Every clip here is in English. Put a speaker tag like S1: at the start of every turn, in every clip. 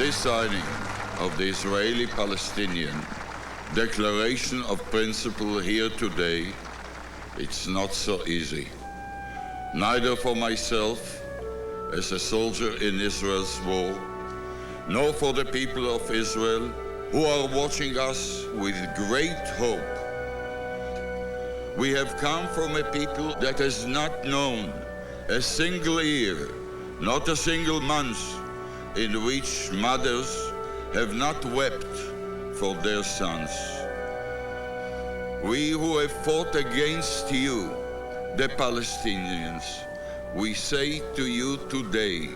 S1: This signing of the Israeli-Palestinian Declaration of Principle here today, it's not so easy. Neither for myself, as a soldier in Israel's war, nor for the people of Israel who are watching us with great hope. We have come from a people that has not known a single year, not a single month, in which mothers have not wept for their sons. We who have fought against you, the Palestinians, we say to you today,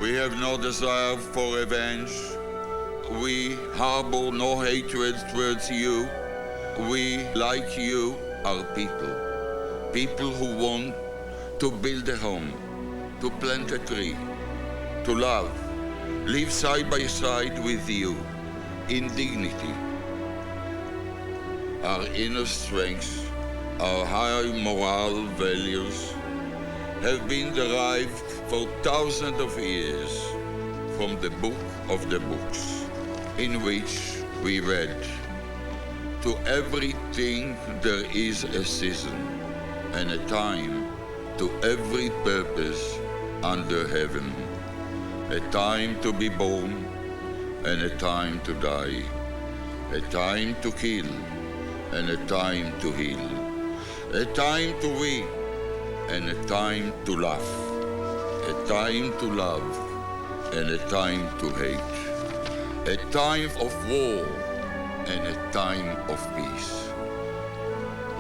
S1: we have no desire for revenge. We harbor no hatred towards you. We, like you, are people. People who want to build a home, to plant a tree, to love, live side by side with you in dignity. Our inner strengths, our high moral values have been derived for thousands of years from the book of the books, in which we read, "To everything there is a season and a time to every purpose under heaven, a time to be born and a time to die, a time to kill and a time to heal, a time to win and a time to laugh, a time to love and a time to hate, a time of war and a time of peace."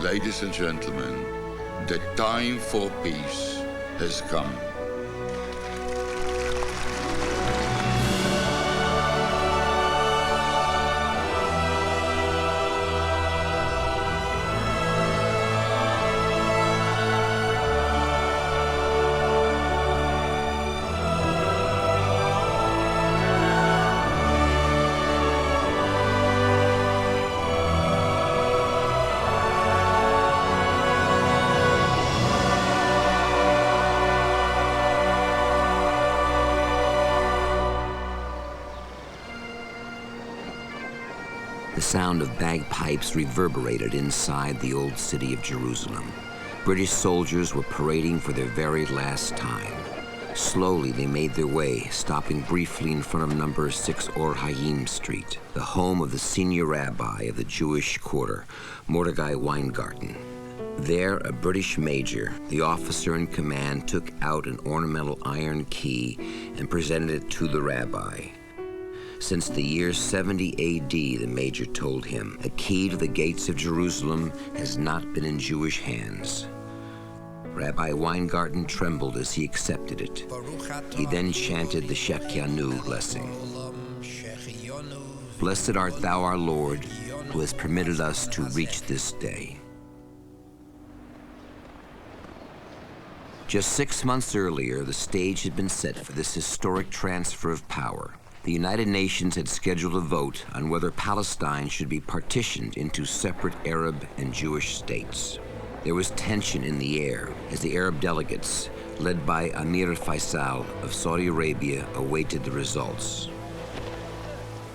S1: Ladies and gentlemen, the time for peace has come.
S2: The sound of bagpipes reverberated inside the old city of Jerusalem. British soldiers were parading for their very last time. Slowly they made their way, stopping briefly in front of number 6 Or Hayim Street, the home of the senior rabbi of the Jewish quarter, Mordecai Weingarten. There, a British major, the officer in command, took out an ornamental iron key and presented it to the rabbi. Since the year 70 AD, the major told him, the key to the gates of Jerusalem has not been in Jewish hands. Rabbi Weingarten trembled as he accepted it. He then chanted the Shechianu blessing. "Blessed art thou, our Lord, who has permitted us to reach this day." Just 6 months earlier, the stage had been set for this historic transfer of power. The United Nations had scheduled a vote on whether Palestine should be partitioned into separate Arab and Jewish states. There was tension in the air as the Arab delegates, led by Amir Faisal of Saudi Arabia, awaited the results.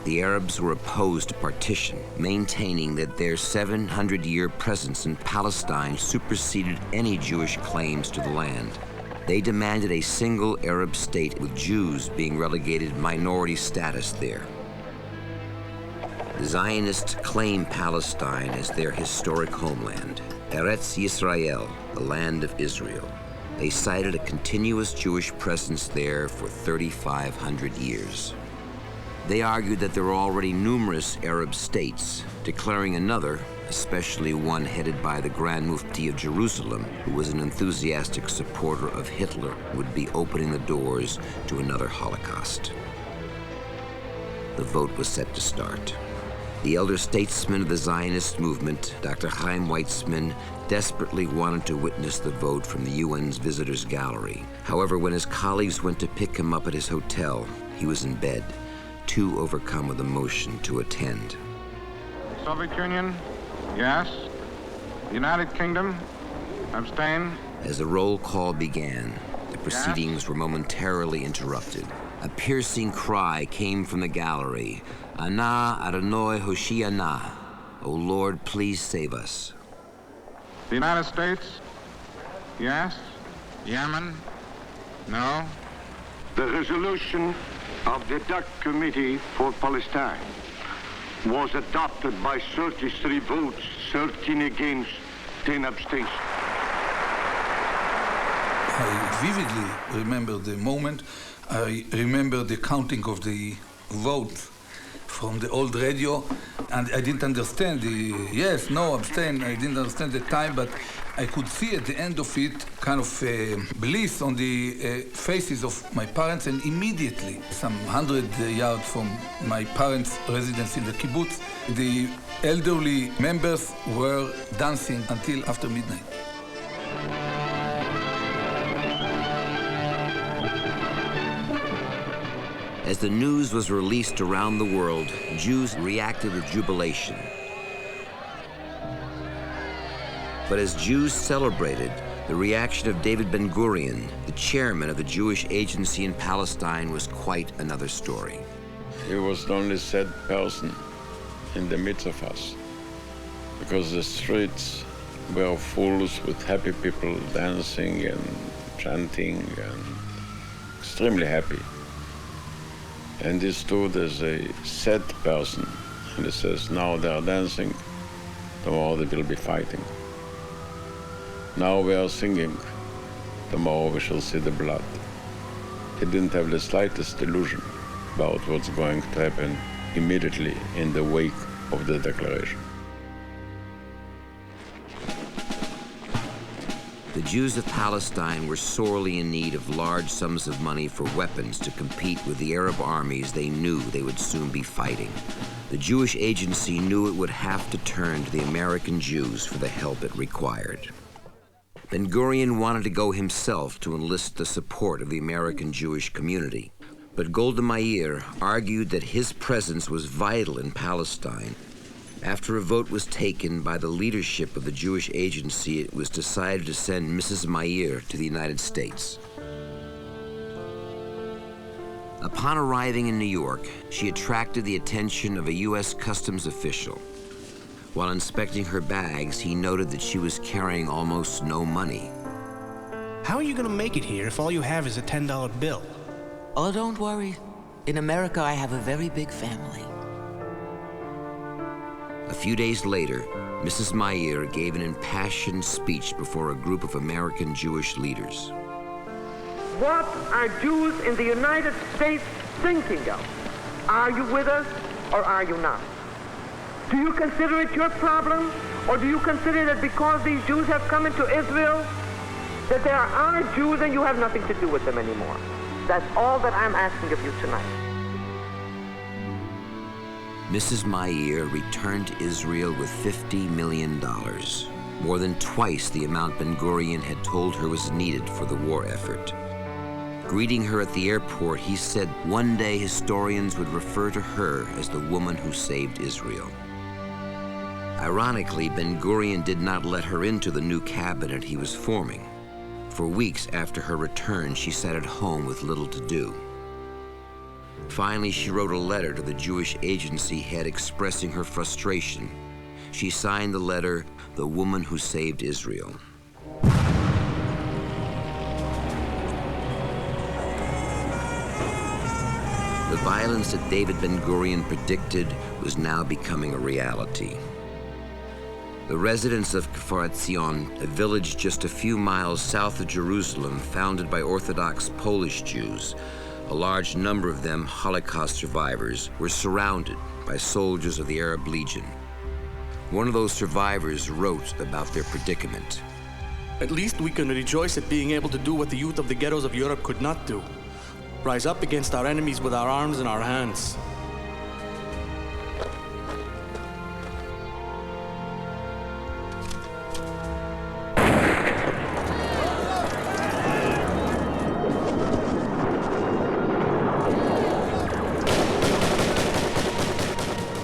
S2: The Arabs were opposed to partition, maintaining that their 700-year presence in Palestine superseded any Jewish claims to the land. They demanded a single Arab state with Jews being relegated minority status there. The Zionists claim Palestine as their historic homeland, Eretz Yisrael, the land of Israel. They cited a continuous Jewish presence there for 3,500 years. They argued that there were already numerous Arab states, declaring another, especially one headed by the Grand Mufti of Jerusalem, who was an enthusiastic supporter of Hitler, would be opening the doors to another Holocaust. The vote was set to start. The elder statesman of the Zionist movement, Dr. Chaim Weizmann, desperately wanted to witness the vote from the UN's visitors gallery. However, when his colleagues went to pick him up at his hotel, he was in bed, too overcome with emotion to attend.
S3: Soviet Union, yes. The United Kingdom, abstain.
S2: As the roll call began, the proceedings were momentarily interrupted. A piercing cry came from the gallery. Ana Adonai Hoshiana. O Lord, please save us.
S3: The United States? Yes. Yemen? No.
S4: The resolution of the DAC Committee for Palestine was adopted by 33 votes, 13 against, 10 abstentions.
S5: I vividly remember the moment. I remember the counting of the votes from the old radio, and I didn't understand the yes, no, abstain. I didn't understand the time, but I could see at the end of it kind of bliss on the faces of my parents, and immediately, some 100 yards from my parents' residence in the kibbutz, the elderly members were dancing until after midnight.
S2: As the news was released around the world, Jews reacted with jubilation. But as Jews celebrated, the reaction of David Ben-Gurion, the chairman of the Jewish agency in Palestine, was quite another story.
S6: He was the only sad person in the midst of us, because the streets were full with happy people dancing and chanting and extremely happy. And he stood as a sad person, and he says, now they are dancing, tomorrow they will be fighting. Now we are singing, tomorrow we shall see the blood. He didn't have the slightest illusion about what's going to happen immediately in the wake of the declaration.
S2: The Jews of Palestine were sorely in need of large sums of money for weapons to compete with the Arab armies they knew they would soon be fighting. The Jewish agency knew it would have to turn to the American Jews for the help it required. Ben-Gurion wanted to go himself to enlist the support of the American Jewish community, but Golda Meir argued that his presence was vital in Palestine. After a vote was taken by the leadership of the Jewish agency, it was decided to send Mrs. Meir to the United States. Upon arriving in New York, she attracted the attention of a U.S. Customs official. While inspecting her bags, he noted that she was carrying almost no money.
S7: How are you going to make it here if all you have is a $10 bill?
S8: Oh, don't worry. In America, I have a very big family.
S2: A few days later, Mrs. Meir gave an impassioned speech before a group of American Jewish leaders.
S9: What are Jews in the United States thinking of? Are you with us or are you not? Do you consider it your problem, or do you consider that because these Jews have come into Israel, that there are Jews and you have nothing to do with them anymore? That's all that I'm asking of you tonight.
S2: Mrs. Meir returned to Israel with $50 million, more than twice the amount Ben-Gurion had told her was needed for the war effort. Greeting her at the airport, he said one day historians would refer to her as the woman who saved Israel. Ironically, Ben-Gurion did not let her into the new cabinet he was forming. For weeks after her return, she sat at home with little to do. Finally, she wrote a letter to the Jewish agency head expressing her frustration. She signed the letter, "The Woman Who Saved Israel." The violence that David Ben-Gurion predicted was now becoming a reality. The residents of Kfar Etzion, a village just a few miles south of Jerusalem founded by Orthodox Polish Jews, a large number of them Holocaust survivors, were surrounded by soldiers of the Arab Legion. One of those survivors wrote about their predicament.
S10: At least we can rejoice at being able to do what the youth of the ghettos of Europe could not do. Rise up against our enemies with our arms in our hands.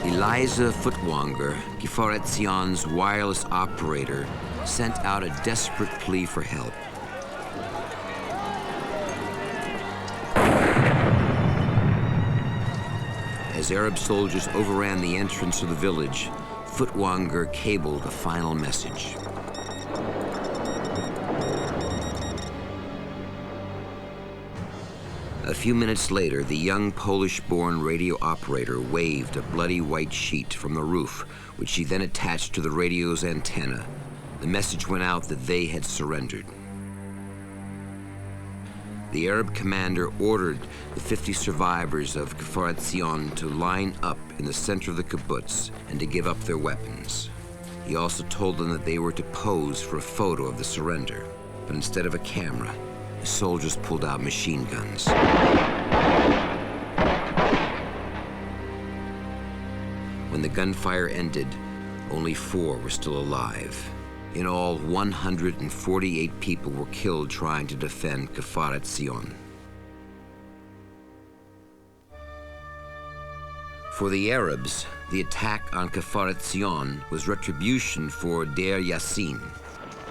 S2: Eliza Footwanger, Kfar Etzion's wireless operator, sent out a desperate plea for help. As Arab soldiers overran the entrance of the village, Furtwanger cabled a final message. A few minutes later, the young Polish-born radio operator waved a bloody white sheet from the roof, which she then attached to the radio's antenna. The message went out that they had surrendered. The Arab commander ordered the 50 survivors of Kfar Etzion to line up in the center of the kibbutz and to give up their weapons. He also told them that they were to pose for a photo of the surrender, but instead of a camera, the soldiers pulled out machine guns. When the gunfire ended, only 4 were still alive. In all, 148 people were killed trying to defend Kfar Etzion. For the Arabs, the attack on Kfar Etzion was retribution for Deir Yassin.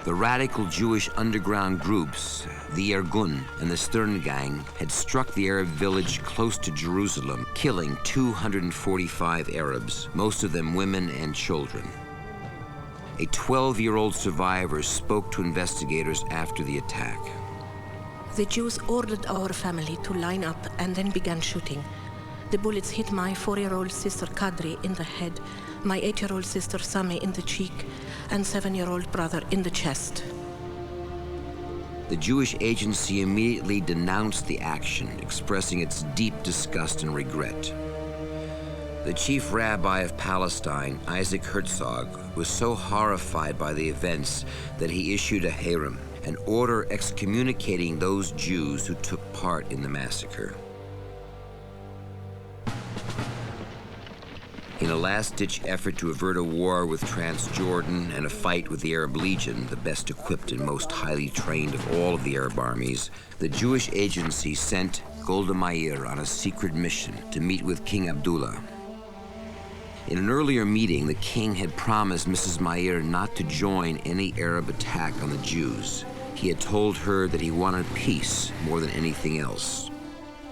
S2: The radical Jewish underground groups, the Irgun and the Stern Gang, had struck the Arab village close to Jerusalem, killing 245 Arabs, most of them women and children. A 12-year-old survivor spoke to investigators after the attack.
S11: The Jews ordered our family to line up and then began shooting. The bullets hit my 4-year-old sister Kadri in the head, my 8-year-old sister Sami in the cheek, and 7-year-old brother in the chest.
S2: The Jewish agency immediately denounced the action, expressing its deep disgust and regret. The chief rabbi of Palestine, Isaac Herzog, was so horrified by the events that he issued a herem, an order excommunicating those Jews who took part in the massacre. In a last-ditch effort to avert a war with Transjordan and a fight with the Arab Legion, the best equipped and most highly trained of all of the Arab armies, the Jewish agency sent Golda Meir on a secret mission to meet with King Abdullah. In an earlier meeting, the king had promised Mrs. Meir not to join any Arab attack on the Jews. He had told her that he wanted peace more than anything else.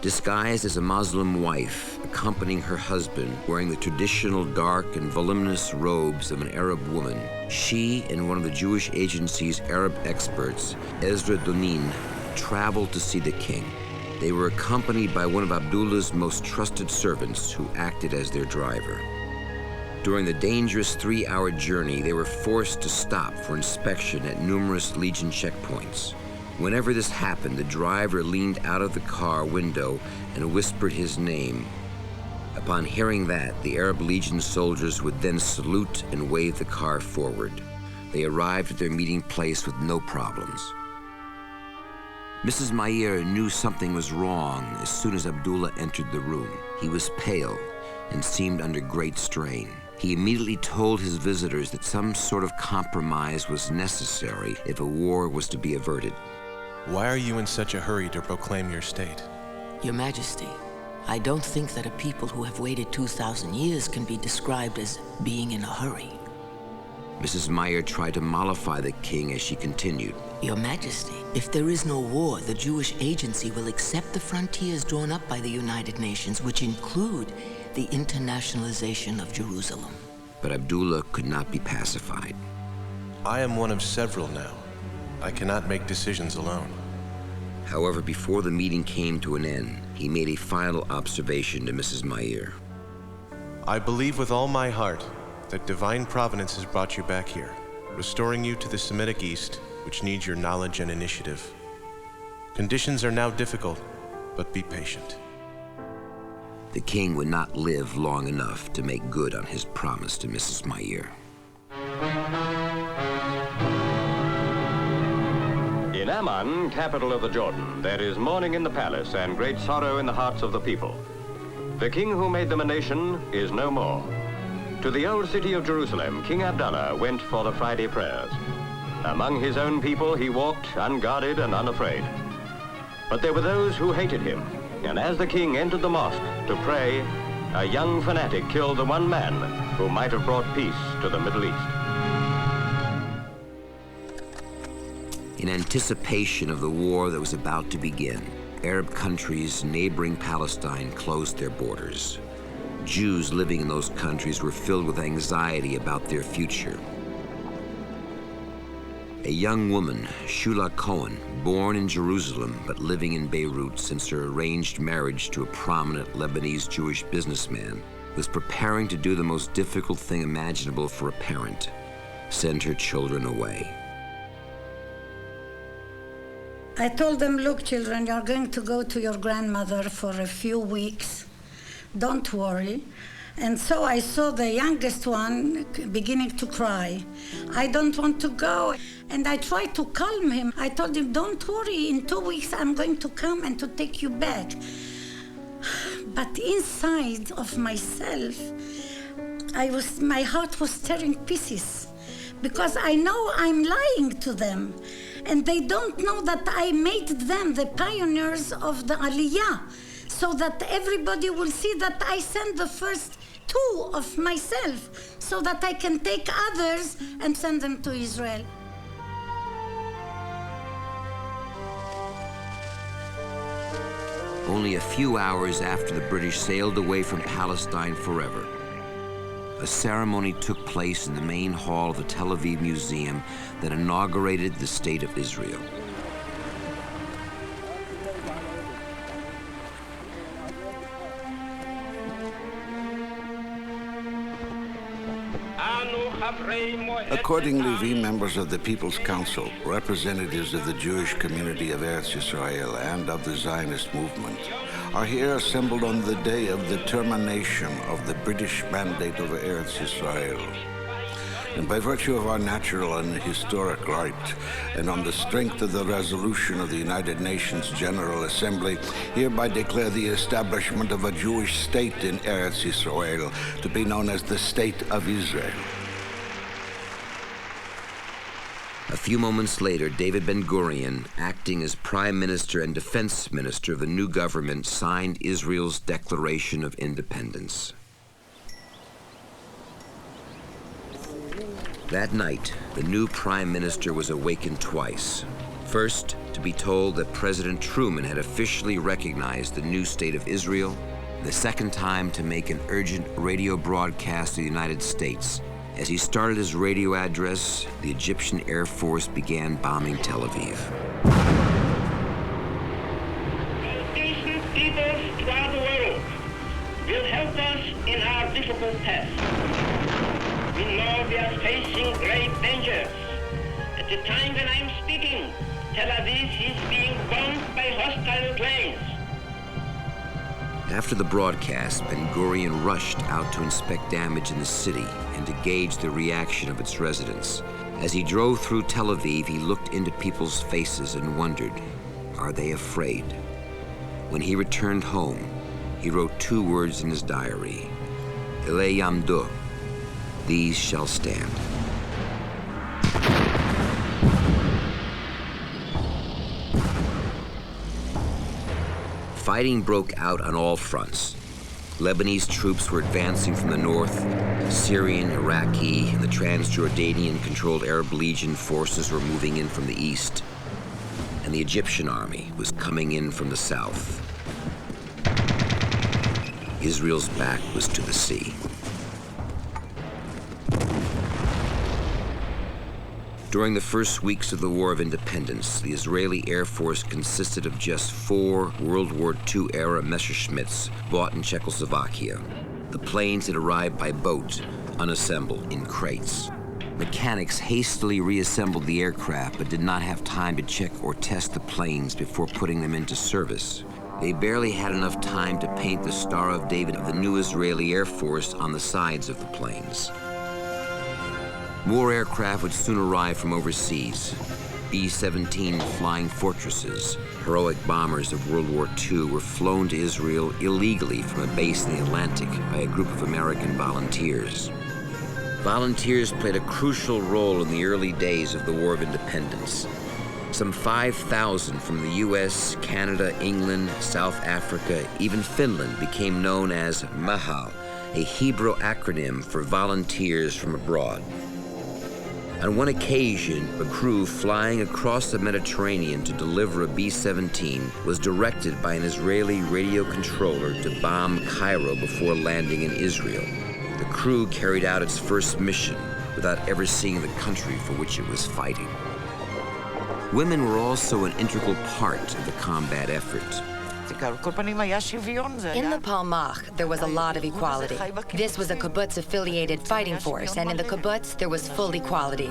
S2: Disguised as a Muslim wife, accompanying her husband, wearing the traditional dark and voluminous robes of an Arab woman, she and one of the Jewish agency's Arab experts, Ezra Donin, traveled to see the king. They were accompanied by one of Abdullah's most trusted servants, who acted as their driver. During the dangerous 3-hour journey, they were forced to stop for inspection at numerous Legion checkpoints. Whenever this happened, the driver leaned out of the car window and whispered his name. Upon hearing that, the Arab Legion soldiers would then salute and wave the car forward. They arrived at their meeting place with no problems. Mrs. Meir knew something was wrong as soon as Abdullah entered the room. He was pale and seemed under great strain. He immediately told his visitors that some sort of compromise was necessary if a war was to be averted.
S12: Why are you in such a hurry to proclaim your state?
S8: Your Majesty, I don't think that a people who have waited 2,000 years can be described as being in a hurry.
S2: Mrs. Meir tried to mollify the king as she continued.
S8: Your Majesty, if there is no war, the Jewish agency will accept the frontiers drawn up by the United Nations, which include the internationalization of Jerusalem.
S2: But Abdullah could not be pacified.
S12: I am one of several now. I cannot make decisions alone.
S2: However, before the meeting came to an end, he made a final observation to Mrs. Meir.
S12: I believe with all my heart that divine providence has brought you back here, restoring you to the Semitic East, which needs your knowledge and initiative. Conditions are now difficult, but be patient.
S2: The king would not live long enough to make good on his promise to Mrs. Meir.
S13: In Amman, capital of the Jordan, there is mourning in the palace and great sorrow in the hearts of the people. The king who made them a nation is no more. To the old city of Jerusalem, King Abdullah went for the Friday prayers. Among his own people, he walked unguarded and unafraid. But there were those who hated him, and as the king entered the mosque to pray, a young fanatic killed the one man who might have brought peace to the Middle East.
S2: In anticipation of the war that was about to begin, Arab countries neighboring Palestine closed their borders. Jews living in those countries were filled with anxiety about their future. A young woman, Shula Cohen, born in Jerusalem but living in Beirut since her arranged marriage to a prominent Lebanese Jewish businessman, was preparing to do the most difficult thing imaginable for a parent: send her children away.
S14: I told them, look, children, you're going to go to your grandmother for a few weeks. Don't worry. And so I saw the youngest one beginning to cry. I don't want to go. And I tried to calm him. I told him, don't worry, in 2 weeks I'm going to come and to take you back. But inside of myself, my heart was tearing pieces, because I know I'm lying to them. And they don't know that I made them the pioneers of the Aliyah, so that everybody will see that I sent the first 2 of myself, so that I can take others and send them to Israel.
S2: Only a few hours after the British sailed away from Palestine forever, a ceremony took place in the main hall of the Tel Aviv Museum that inaugurated the State of Israel.
S15: Accordingly, we members of the People's Council, representatives of the Jewish community of Eretz Yisrael and of the Zionist movement, are here assembled on the day of the termination of the British mandate over Eretz Yisrael. And by virtue of our natural and historic right, and on the strength of the resolution of the United Nations General Assembly, hereby declare the establishment of a Jewish state in Eretz Yisrael, to be known as the State of Israel.
S2: A few moments later, David Ben-Gurion, acting as Prime Minister and Defense Minister of the new government, signed Israel's Declaration of Independence. That night, the new Prime Minister was awakened twice. First, to be told that President Truman had officially recognized the new State of Israel. The second time, to make an urgent radio broadcast to the United States. As he started his radio address, the Egyptian Air Force began bombing Tel Aviv.
S16: Decent peoples throughout the world will help us in our difficult task. We know we are facing great dangers. At the time when I am speaking, Tel Aviv is being bombed by hostile planes.
S2: After the broadcast, Ben-Gurion rushed out to inspect damage in the city and to gauge the reaction of its residents. As he drove through Tel Aviv, he looked into people's faces and wondered, are they afraid? When he returned home, he wrote 2 words in his diary, Ele Yamdu, these shall stand. Fighting broke out on all fronts. Lebanese troops were advancing from the north. Syrian, Iraqi, and the Transjordanian-controlled Arab Legion forces were moving in from the east. And the Egyptian army was coming in from the south. Israel's back was to the sea. During the first weeks of the War of Independence, the Israeli Air Force consisted of just 4 World War II-era Messerschmitts bought in Czechoslovakia. The planes had arrived by boat, unassembled, in crates. Mechanics hastily reassembled the aircraft but did not have time to check or test the planes before putting them into service. They barely had enough time to paint the Star of David of the new Israeli Air Force on the sides of the planes. More aircraft would soon arrive from overseas. B-17 Flying Fortresses, heroic bombers of World War II, were flown to Israel illegally from a base in the Atlantic by a group of American volunteers. Volunteers played a crucial role in the early days of the War of Independence. Some 5,000 from the US, Canada, England, South Africa, even Finland became known as Mahal, a Hebrew acronym for Volunteers from Abroad. On one occasion, a crew flying across the Mediterranean to deliver a B-17 was directed by an Israeli radio controller to bomb Cairo before landing in Israel. The crew carried out its first mission without ever seeing the country for which it was fighting. Women were also an integral part of the combat effort.
S17: In the Palmach, there was a lot of equality. This was a kibbutz-affiliated fighting force, and in the kibbutz, there was full equality.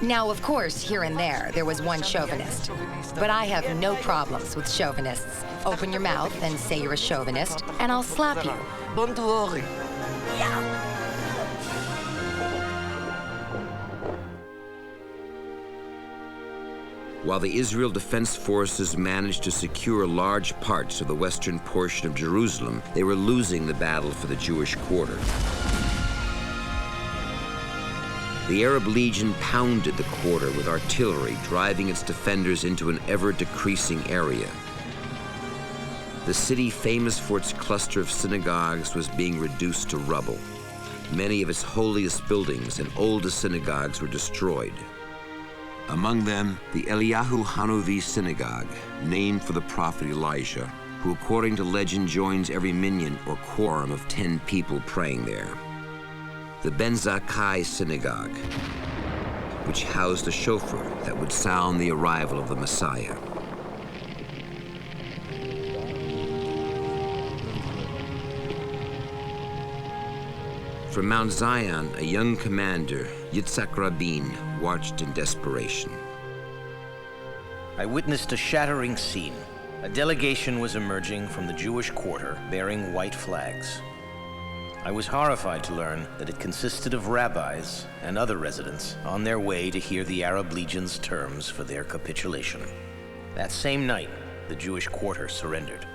S17: Now, of course, here and there was one chauvinist. But I have no problems with chauvinists. Open your mouth and say you're a chauvinist, and I'll slap you.
S2: While the Israel Defense Forces managed to secure large parts of the western portion of Jerusalem, they were losing the battle for the Jewish quarter. The Arab Legion pounded the quarter with artillery, driving its defenders into an ever-decreasing area. The city, famous for its cluster of synagogues, was being reduced to rubble. Many of its holiest buildings and oldest synagogues were destroyed. Among them, the Eliyahu Hanovi synagogue, named for the prophet Elijah, who according to legend joins every minyan or quorum of 10 people praying there. The Ben Zakkai synagogue, which housed a shofar that would sound the arrival of the Messiah. From Mount Zion, a young commander, Yitzhak Rabin, watched in desperation.
S18: I witnessed a shattering scene. A delegation was emerging from the Jewish quarter bearing white flags. I was horrified to learn that it consisted of rabbis and other residents on their way to hear the Arab Legion's terms for their capitulation. That same night, the Jewish quarter surrendered.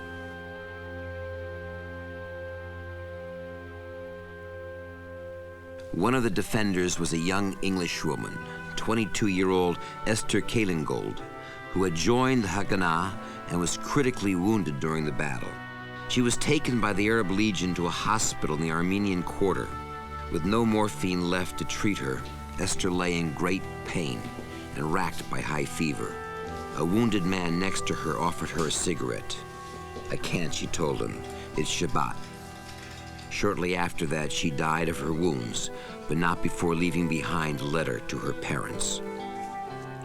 S2: One of the defenders was a young Englishwoman, 22-year-old Esther Kalingold, who had joined the Haganah and was critically wounded during the battle. She was taken by the Arab Legion to a hospital in the Armenian quarter. With no morphine left to treat her, Esther lay in great pain and racked by high fever. A wounded man next to her offered her a cigarette. "I can't," she told him. "It's Shabbat." Shortly after that, she died of her wounds, but not before leaving behind a letter to her parents.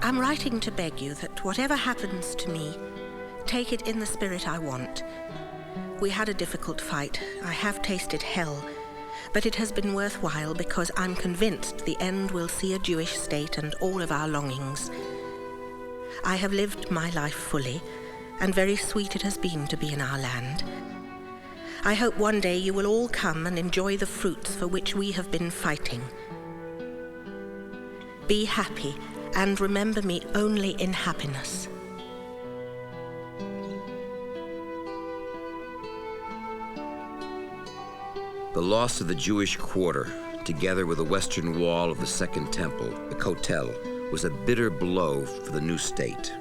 S11: I'm writing to beg you that whatever happens to me, take it in the spirit I want. We had a difficult fight. I have tasted hell, but it has been worthwhile because I'm convinced the end will see a Jewish state and all of our longings. I have lived my life fully, and very sweet it has been to be in our land. I hope one day you will all come and enjoy the fruits for which we have been fighting. Be happy, and remember me only in happiness.
S2: The loss of the Jewish quarter, together with the western wall of the Second Temple, the Kotel, was a bitter blow for the new state.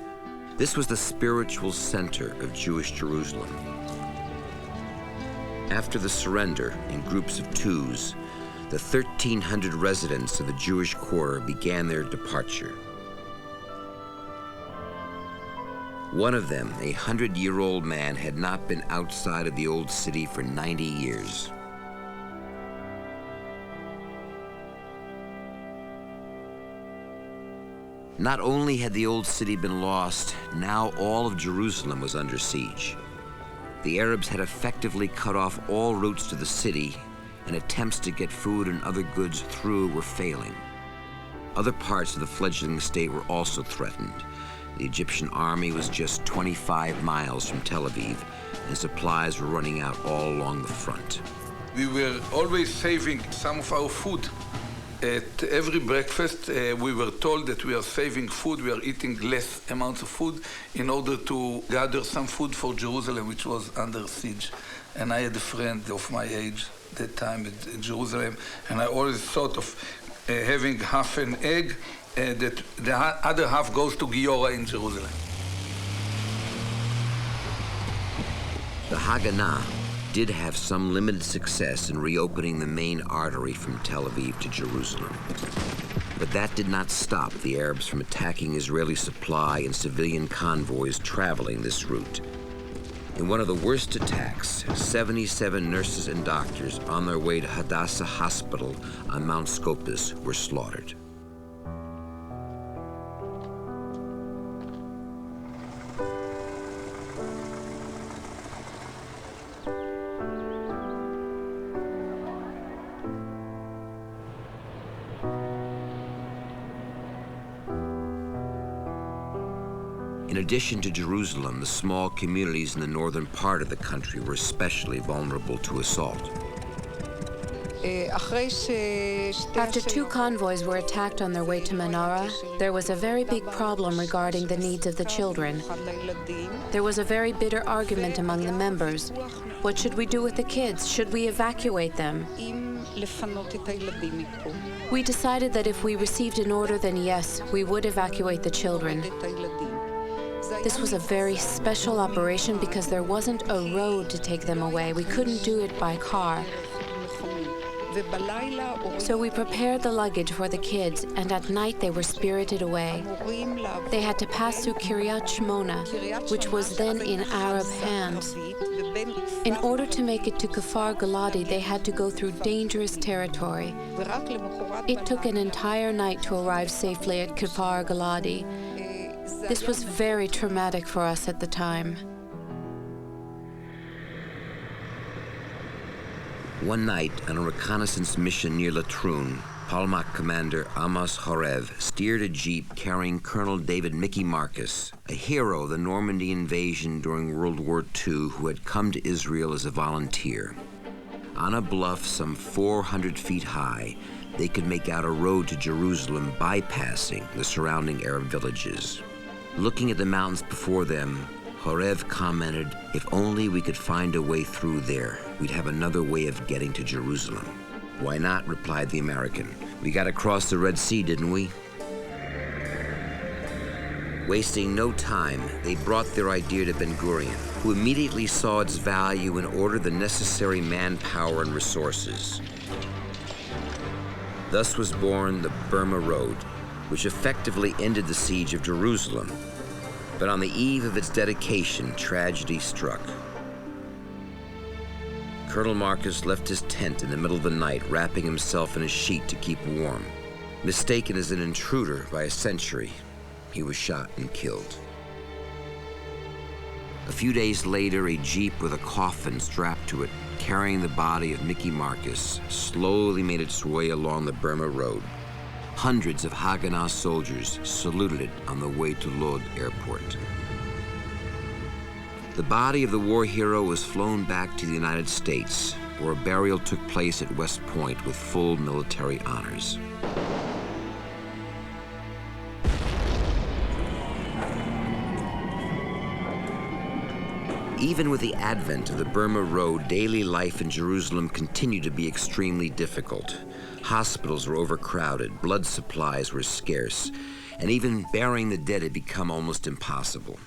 S2: This was the spiritual center of Jewish Jerusalem. After the surrender, in groups of twos, the 1,300 residents of the Jewish quarter began their departure. One of them, a 100-year-old man, had not been outside of the old city for 90 years. Not only had the old city been lost, now all of Jerusalem was under siege. The Arabs had effectively cut off all routes to the city, and attempts to get food and other goods through were failing. Other parts of the fledgling state were also threatened. The Egyptian army was just 25 miles from Tel Aviv, and supplies were running out all along the front.
S5: We were always saving some of our food. At every breakfast, we were told that we are saving food, we are eating less amounts of food in order to gather some food for Jerusalem, which was under siege. And I had a friend of my age at that time in Jerusalem, and I always thought of having half an egg, that the other half goes to Giora in Jerusalem.
S2: The Haganah did have some limited success in reopening the main artery from Tel Aviv to Jerusalem. But that did not stop the Arabs from attacking Israeli supply and civilian convoys traveling this route. In one of the worst attacks, 77 nurses and doctors on their way to Hadassah Hospital on Mount Scopus were slaughtered. In addition to Jerusalem, the small communities in the northern part of the country were especially vulnerable to assault.
S19: After two convoys were attacked on their way to Menara, there was a very big problem regarding the needs of the children. There was a very bitter argument among the members. What should we do with the kids? Should we evacuate them? We decided that if we received an order, then yes, we would evacuate the children. This was a very special operation because there wasn't a road to take them away. We couldn't do it by car. So we prepared the luggage for the kids, and at night they were spirited away. They had to pass through Kiryat Shmona, which was then in Arab hands. In order to make it to Kfar Galadi, they had to go through dangerous territory. It took an entire night to arrive safely at Kfar Galadi. This was very traumatic for us at the time.
S2: One night, on a reconnaissance mission near Latrun, Palmach commander Amos Horev steered a jeep carrying Colonel David Mickey Marcus, a hero of the Normandy invasion during World War II who had come to Israel as a volunteer. On a bluff some 400 feet high, they could make out a road to Jerusalem bypassing the surrounding Arab villages. Looking at the mountains before them, Horev commented, "If only we could find a way through there, we'd have another way of getting to Jerusalem." "Why not?" replied the American. "We got across the Red Sea, didn't we?" Wasting no time, they brought their idea to Ben-Gurion, who immediately saw its value and ordered the necessary manpower and resources. Thus was born the Burma Road, which effectively ended the siege of Jerusalem. But on the eve of its dedication, tragedy struck. Colonel Marcus left his tent in the middle of the night, wrapping himself in a sheet to keep warm. Mistaken as an intruder by a sentry, he was shot and killed. A few days later, a jeep with a coffin strapped to it, carrying the body of Mickey Marcus, slowly made its way along the Burma Road. Hundreds of Haganah soldiers saluted it on the way to Lod Airport. The body of the war hero was flown back to the United States, where a burial took place at West Point with full military honors. Even with the advent of the Burma Road, daily life in Jerusalem continued to be extremely difficult. Hospitals were overcrowded, blood supplies were scarce, and even burying the dead had become almost impossible.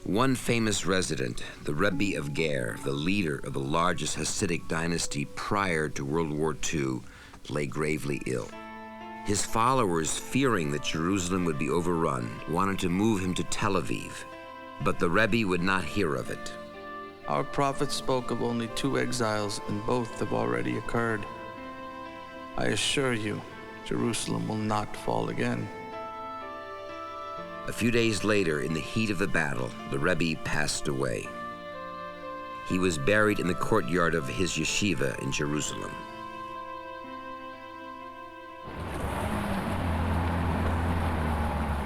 S2: One famous resident, the Rebbe of Ger, the leader of the largest Hasidic dynasty prior to World War II, lay gravely ill. His followers, fearing that Jerusalem would be overrun, wanted to move him to Tel Aviv, but the Rebbe would not hear of it.
S10: Our prophet spoke of only 2 exiles, and both have already occurred. I assure you, Jerusalem will not fall again.
S2: A few days later, in the heat of the battle, the Rebbe passed away. He was buried in the courtyard of his yeshiva in Jerusalem.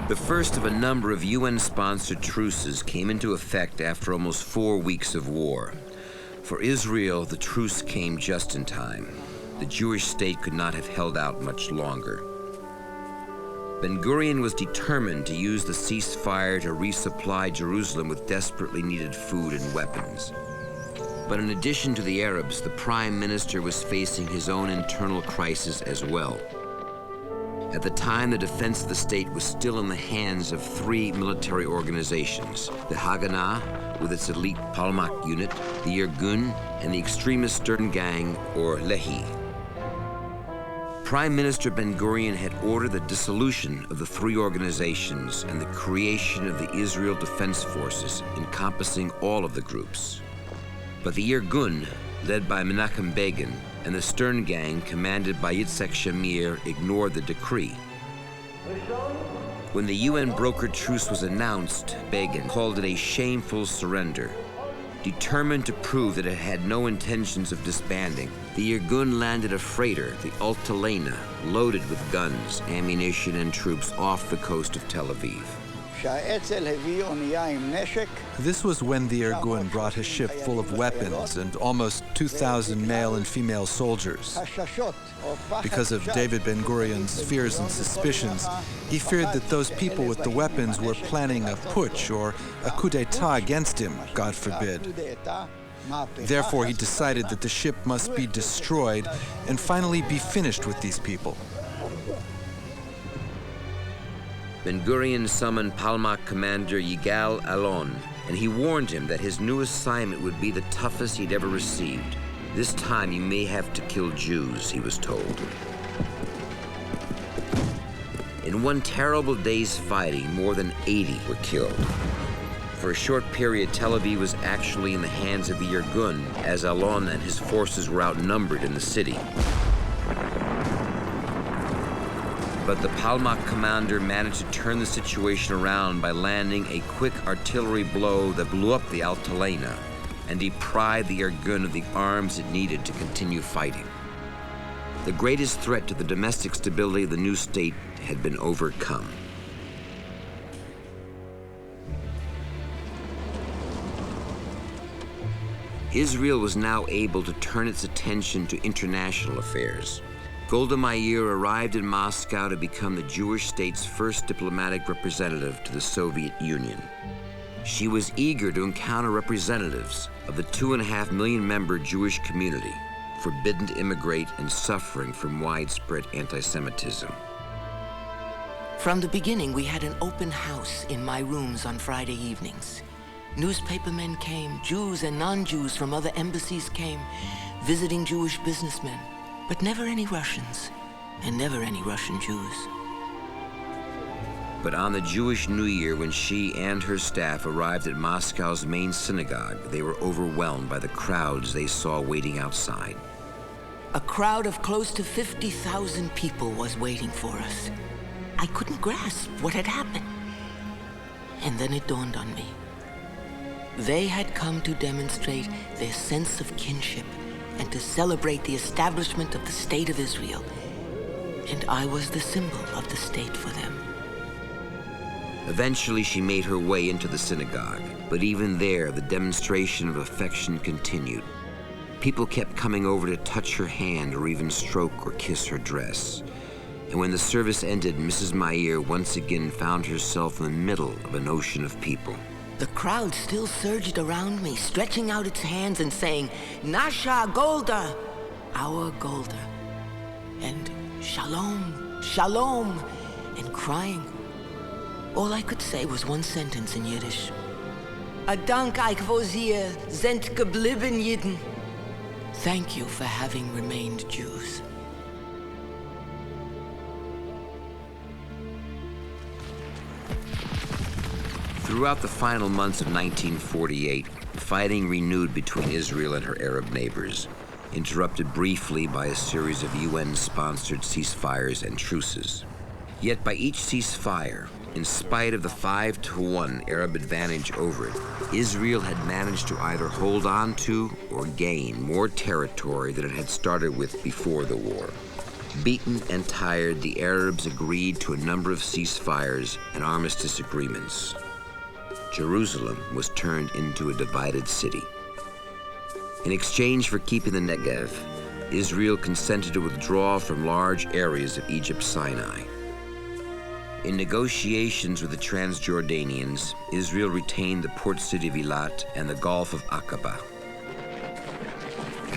S2: The first of a number of UN-sponsored truces came into effect after almost 4 weeks of war. For Israel, the truce came just in time. The Jewish state could not have held out much longer. Ben-Gurion was determined to use the ceasefire to resupply Jerusalem with desperately needed food and weapons. But in addition to the Arabs, the prime minister was facing his own internal crisis as well. At the time, the defense of the state was still in the hands of 3 military organizations: the Haganah, with its elite Palmach unit, the Irgun, and the extremist Stern Gang, or Lehi. Prime Minister Ben-Gurion had ordered the dissolution of the three organizations and the creation of the Israel Defense Forces, encompassing all of the groups. But the Irgun, led by Menachem Begin, and the Stern Gang, commanded by Yitzhak Shamir, ignored the decree. When the UN-brokered truce was announced, Begin called it a shameful surrender. Determined to prove that it had no intentions of disbanding, the Irgun landed a freighter, the Altalena, loaded with guns, ammunition, and troops off the coast of Tel Aviv.
S20: This was when the Irgun brought a ship full of weapons and almost 2,000 male and female soldiers. Because of David Ben-Gurion's fears and suspicions, he feared that those people with the weapons were planning a putsch or a coup d'etat against him, God forbid. Therefore, he decided that the ship must be destroyed and finally be finished with these people.
S2: Ben-Gurion summoned Palmach commander Yigal Allon, and he warned him that his new assignment would be the toughest he'd ever received. This time, you may have to kill Jews, he was told. In one terrible day's fighting, more than 80 were killed. For a short period, Tel Aviv was actually in the hands of the Irgun, as Allon and his forces were outnumbered in the city. But the Palmach commander managed to turn the situation around by landing a quick artillery blow that blew up the Altalena and deprived the Irgun of the arms it needed to continue fighting. The greatest threat to the domestic stability of the new state had been overcome. Israel was now able to turn its attention to international affairs. Golda Meir arrived in Moscow to become the Jewish state's first diplomatic representative to the Soviet Union. She was eager to encounter representatives of the 2.5 million member Jewish community, forbidden to immigrate and suffering from widespread anti-Semitism.
S8: From the beginning, we had an open house in my rooms on Friday evenings. Newspapermen came, Jews and non-Jews from other embassies came, visiting Jewish businessmen. But never any Russians, and never any Russian Jews.
S2: But on the Jewish New Year, when she and her staff arrived at Moscow's main synagogue, they were overwhelmed by the crowds they saw waiting outside.
S8: A crowd of close to 50,000 people was waiting for us. I couldn't grasp what had happened. And then it dawned on me. They had come to demonstrate their sense of kinship and to celebrate the establishment of the State of Israel. And I was the symbol of the state for them.
S2: Eventually, she made her way into the synagogue, but even there, the demonstration of affection continued. People kept coming over to touch her hand or even stroke or kiss her dress. And when the service ended, Mrs. Meir once again found herself in the middle of an ocean of people.
S8: The crowd still surged around me, stretching out its hands and saying, "Nasha Golda," our Golda, and "Shalom, Shalom," and crying. All I could say was one sentence in Yiddish. "A Dank euch, wo ihr sind geblieben, Jiden." Thank you for having remained Jews.
S2: Throughout the final months of 1948, fighting renewed between Israel and her Arab neighbors, interrupted briefly by a series of UN-sponsored ceasefires and truces. Yet by each ceasefire, in spite of the 5-1 Arab advantage over it, Israel had managed to either hold on to or gain more territory than it had started with before the war. Beaten and tired, the Arabs agreed to a number of ceasefires and armistice agreements. Jerusalem was turned into a divided city. In exchange for keeping the Negev, Israel consented to withdraw from large areas of Egypt's Sinai. In negotiations with the Transjordanians, Israel retained the port city of Eilat and the Gulf of Aqaba.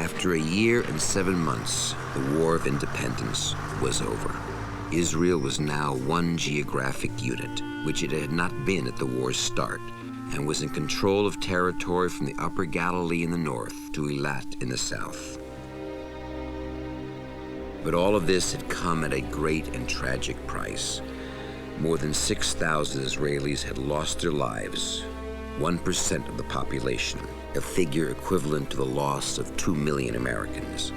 S2: After a year and 7 months, the War of Independence was over. Israel was now one geographic unit, which it had not been at the war's start, and was in control of territory from the Upper Galilee in the north to Eilat in the south. But all of this had come at a great and tragic price. More than 6,000 Israelis had lost their lives, 1% of the population, a figure equivalent to the loss of 2 million Americans.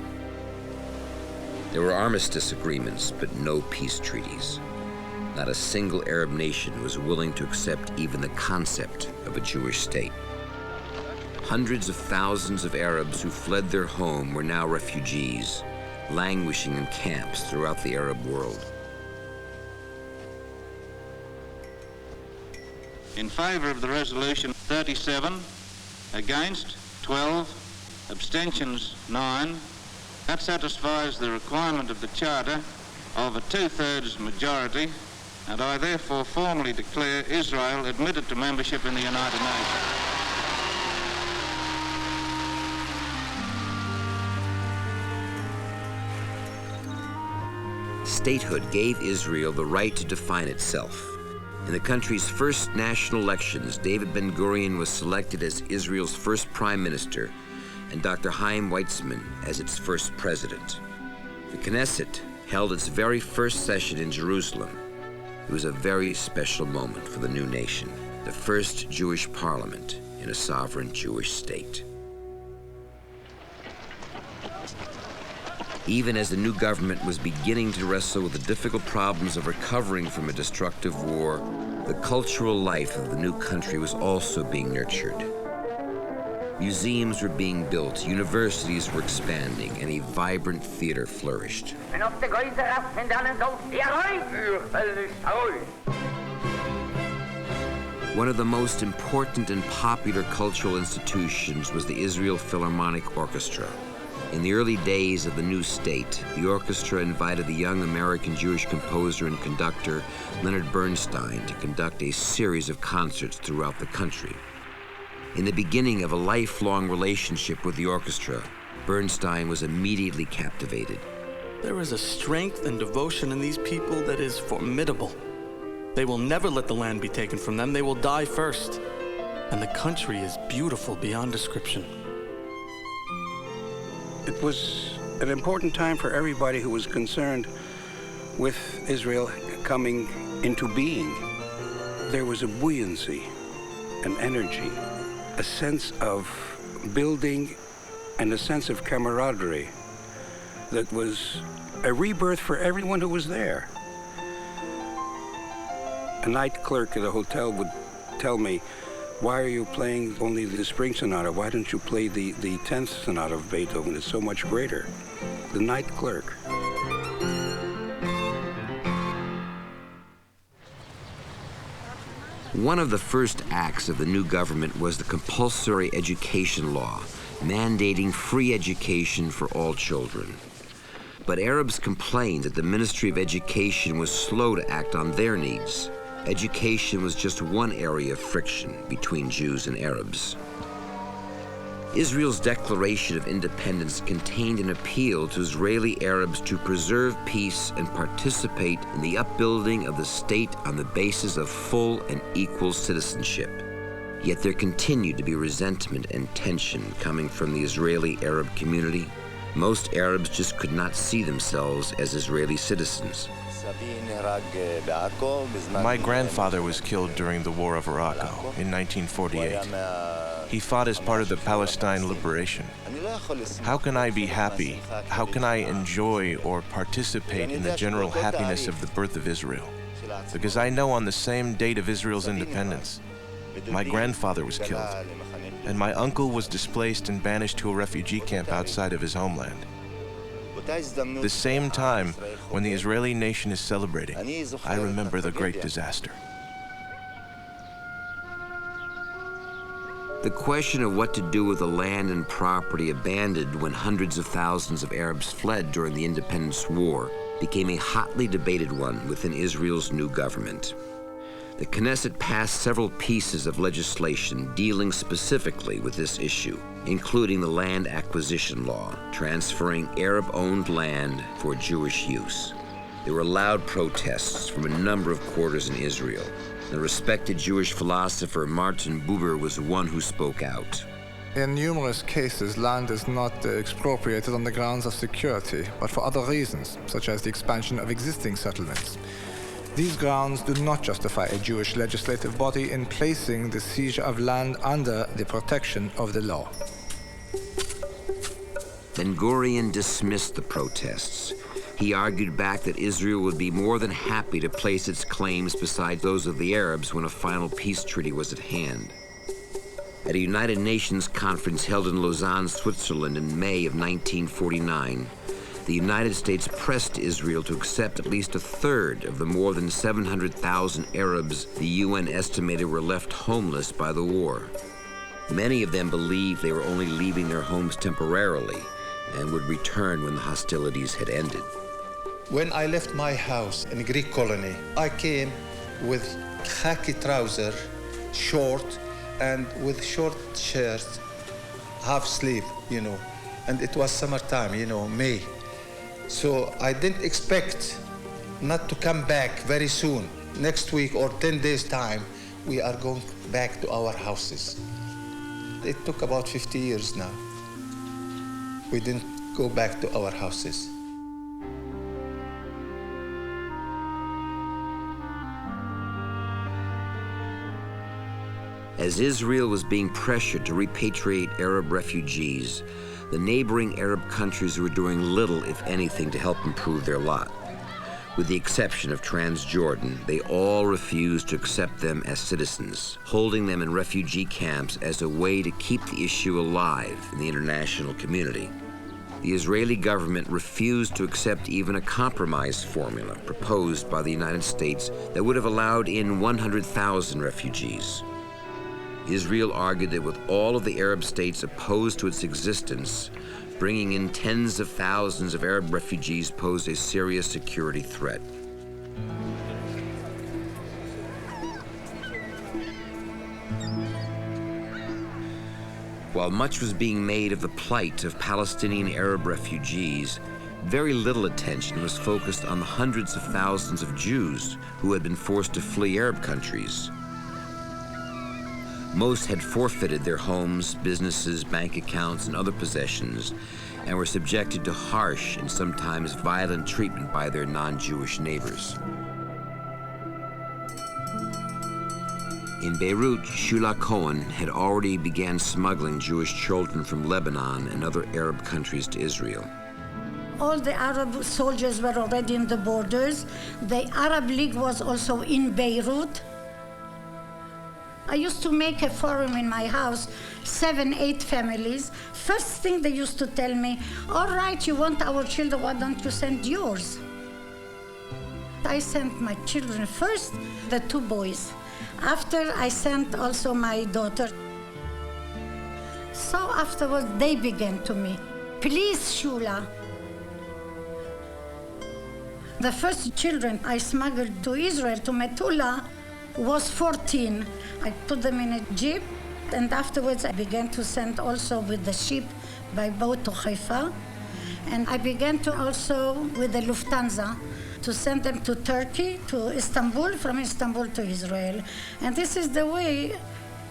S2: There were armistice agreements, but no peace treaties. Not a single Arab nation was willing to accept even the concept of a Jewish state. Hundreds of thousands of Arabs who fled their home were now refugees, languishing in camps throughout the Arab world.
S21: In favor of the resolution, 37, against, 12, abstentions, 9. That satisfies the requirement of the Charter of a 2/3 majority, and I therefore formally declare Israel admitted to membership in the United Nations.
S2: Statehood gave Israel the right to define itself. In the country's first national elections, David Ben-Gurion was selected as Israel's first prime minister, and Dr. Chaim Weizmann as its first president. The Knesset held its very first session in Jerusalem. It was a very special moment for the new nation, the first Jewish parliament in a sovereign Jewish state. Even as the new government was beginning to wrestle with the difficult problems of recovering from a destructive war, the cultural life of the new country was also being nurtured. Museums were being built, universities were expanding, and a vibrant theater flourished. One of the most important and popular cultural institutions was the Israel Philharmonic Orchestra. In the early days of the new state, the orchestra invited the young American Jewish composer and conductor Leonard Bernstein to conduct a series of concerts throughout the country. In the beginning of a lifelong relationship with the orchestra, Bernstein was immediately captivated.
S10: There is a strength and devotion in these people that is formidable. They will never let the land be taken from them. They will die first. And the country is beautiful beyond description.
S22: It was an important time for everybody who was concerned with Israel coming into being. There was a buoyancy, an energy, a sense of building and a sense of camaraderie that was a rebirth for everyone who was there. A night clerk at a hotel would tell me, "Why are you playing only the Spring Sonata? Why don't you play the 10th Sonata of Beethoven? It's so much greater." The night clerk.
S2: One of the first acts of the new government was the compulsory education law, mandating free education for all children. But Arabs complained that the Ministry of Education was slow to act on their needs. Education was just one area of friction between Jews and Arabs. Israel's Declaration of Independence contained an appeal to Israeli Arabs to preserve peace and participate in the upbuilding of the state on the basis of full and equal citizenship. Yet there continued to be resentment and tension coming from the Israeli Arab community. Most Arabs just could not see themselves as Israeli citizens.
S12: My grandfather was killed during the War of Morocco in 1948. He fought as part of the Palestine liberation. How can I be happy? How can I enjoy or participate in the general happiness of the birth of Israel? Because I know on the same date of Israel's independence, my grandfather was killed, and my uncle was displaced and banished to a refugee camp outside of his homeland. The same time when the Israeli nation is celebrating, I remember the great disaster.
S2: The question of what to do with the land and property abandoned when hundreds of thousands of Arabs fled during the Independence War became a hotly debated one within Israel's new government. The Knesset passed several pieces of legislation dealing specifically with this issue, including the land acquisition law, transferring Arab-owned land for Jewish use. There were loud protests from a number of quarters in Israel. The respected Jewish philosopher Martin Buber was the one who spoke out.
S1: In numerous cases, land is not expropriated on the grounds of security, but for other reasons, such as the expansion of existing settlements. These grounds do not justify a Jewish legislative body in placing the seizure of land under the protection of the law.
S2: Ben-Gurion dismissed the protests. He argued back that Israel would be more than happy to place its claims beside those of the Arabs when a final peace treaty was at hand. At a United Nations conference held in Lausanne, Switzerland in May of 1949, the United States pressed Israel to accept at least a third of the more than 700,000 Arabs the UN estimated were left homeless by the war. Many of them believed they were only leaving their homes temporarily and would return when the hostilities had ended.
S3: When I left my house in a Greek colony, I came with khaki trouser, short, and with short shirt, half sleeve, and it was summertime, May. So I didn't expect not to come back very soon. Next week or 10 days' time, we are going back to our houses. It took about 50 years now. We didn't go back to our houses.
S2: As Israel was being pressured to repatriate Arab refugees, the neighboring Arab countries were doing little, if anything, to help improve their lot. With the exception of Transjordan, they all refused to accept them as citizens, holding them in refugee camps as a way to keep the issue alive in the international community. The Israeli government refused to accept even a compromise formula proposed by the United States that would have allowed in 100,000 refugees. Israel argued that with all of the Arab states opposed to its existence, bringing in tens of thousands of Arab refugees posed a serious security threat. While much was being made of the plight of Palestinian Arab refugees, very little attention was focused on the hundreds of thousands of Jews who had been forced to flee Arab countries. Most had forfeited their homes, businesses, bank accounts, and other possessions, and were subjected to harsh and sometimes violent treatment by their non-Jewish neighbors. In Beirut, Shula Cohen had already began smuggling Jewish children from Lebanon and other Arab countries to Israel.
S14: All the Arab soldiers were already in the borders. The Arab League was also in Beirut. I used to make a forum in my house, 7, 8 families. First thing they used to tell me, all right, you want our children, why don't you send yours? I sent my children first, the 2 boys. After, I sent also my daughter. So afterwards, they began to me, please, Shula. The first children I smuggled to Israel, to Metula, was 14. I put them in a jeep, and afterwards I began to send also with the ship by boat to Haifa. And I began to also with the Lufthansa to send them to Turkey, to Istanbul, from Istanbul to Israel. And this is the way